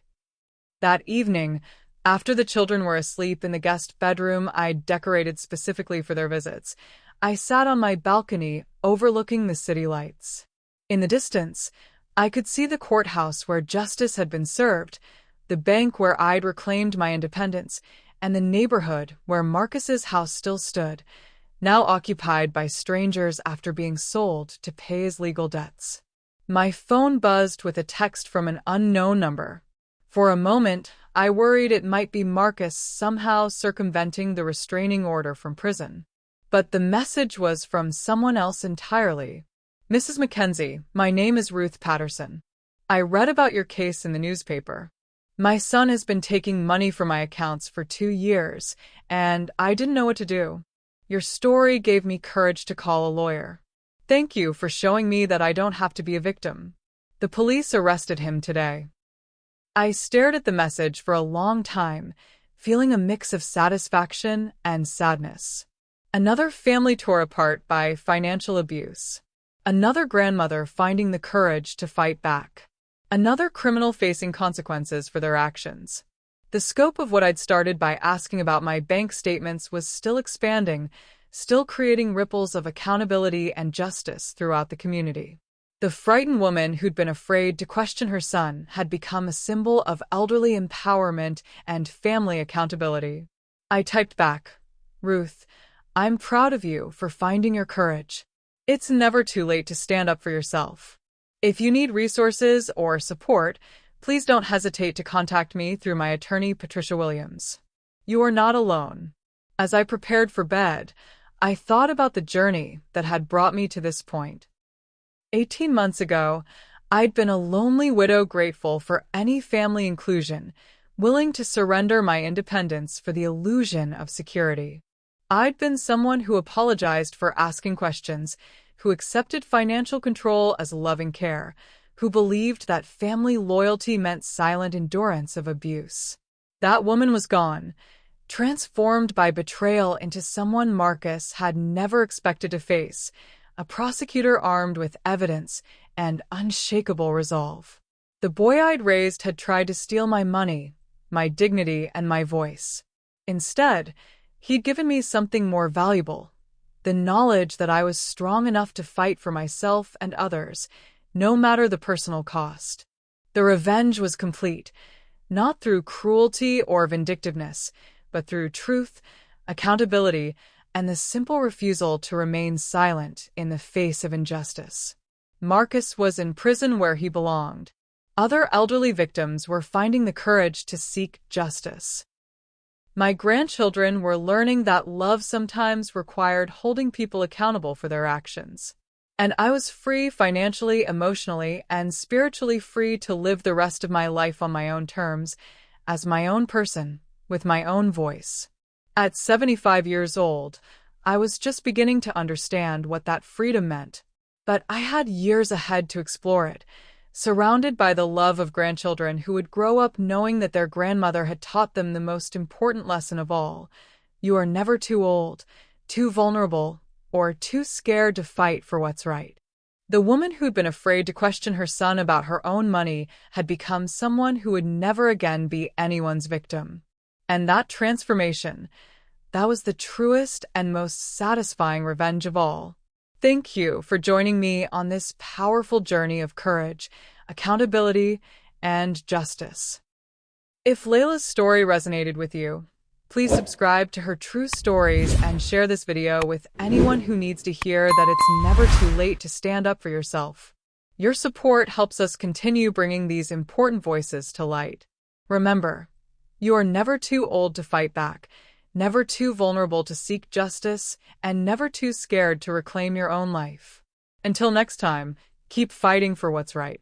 [SPEAKER 1] That evening, after the children were asleep in the guest bedroom I'd decorated specifically for their visits, I sat on my balcony overlooking the city lights. In the distance, I could see the courthouse where justice had been served, the bank where I'd reclaimed my independence, and the neighborhood where Marcus's house still stood, now occupied by strangers after being sold to pay his legal debts. My phone buzzed with a text from an unknown number. For a moment, I worried it might be Marcus somehow circumventing the restraining order from prison. But the message was from someone else entirely. Mrs. Mackenzie, my name is Ruth Patterson. I read about your case in the newspaper. My son has been taking money from my accounts for 2 years, and I didn't know what to do. Your story gave me courage to call a lawyer. Thank you for showing me that I don't have to be a victim. The police arrested him today. I stared at the message for a long time, feeling a mix of satisfaction and sadness. Another family tore apart by financial abuse. Another grandmother finding the courage to fight back. Another criminal facing consequences for their actions. The scope of what I'd started by asking about my bank statements was still expanding, still creating ripples of accountability and justice throughout the community. The frightened woman who'd been afraid to question her son had become a symbol of elderly empowerment and family accountability. I typed back, Ruth, I'm proud of you for finding your courage. It's never too late to stand up for yourself. If you need resources or support, please don't hesitate to contact me through my attorney, Patricia Williams. You are not alone. As I prepared for bed, I thought about the journey that had brought me to this point. 18 months ago, I'd been a lonely widow grateful for any family inclusion, willing to surrender my independence for the illusion of security. I'd been someone who apologized for asking questions, who accepted financial control as loving care, who believed that family loyalty meant silent endurance of abuse. That woman was gone, transformed by betrayal into someone Marcus had never expected to face, a prosecutor armed with evidence and unshakable resolve. The boy I'd raised had tried to steal my money, my dignity, and my voice. Instead, he'd given me something more valuable, the knowledge that I was strong enough to fight for myself and others, no matter the personal cost. The revenge was complete, not through cruelty or vindictiveness, but through truth, accountability, and the simple refusal to remain silent in the face of injustice. Marcus was in prison where he belonged. Other elderly victims were finding the courage to seek justice. My grandchildren were learning that love sometimes required holding people accountable for their actions. And I was free financially, emotionally, and spiritually free to live the rest of my life on my own terms, as my own person, with my own voice. At 75 years old, I was just beginning to understand what that freedom meant. But I had years ahead to explore it, surrounded by the love of grandchildren who would grow up knowing that their grandmother had taught them the most important lesson of all. You are never too old, too vulnerable, or too scared to fight for what's right. The woman who'd been afraid to question her son about her own money had become someone who would never again be anyone's victim. And that transformation, that was the truest and most satisfying revenge of all. Thank you for joining me on this powerful journey of courage, accountability, and justice. If Layla's story resonated with you, please subscribe to her true stories and share this video with anyone who needs to hear that it's never too late to stand up for yourself. Your support helps us continue bringing these important voices to light. Remember, you are never too old to fight back, never too vulnerable to seek justice, and never too scared to reclaim your own life. Until next time, keep fighting for what's right.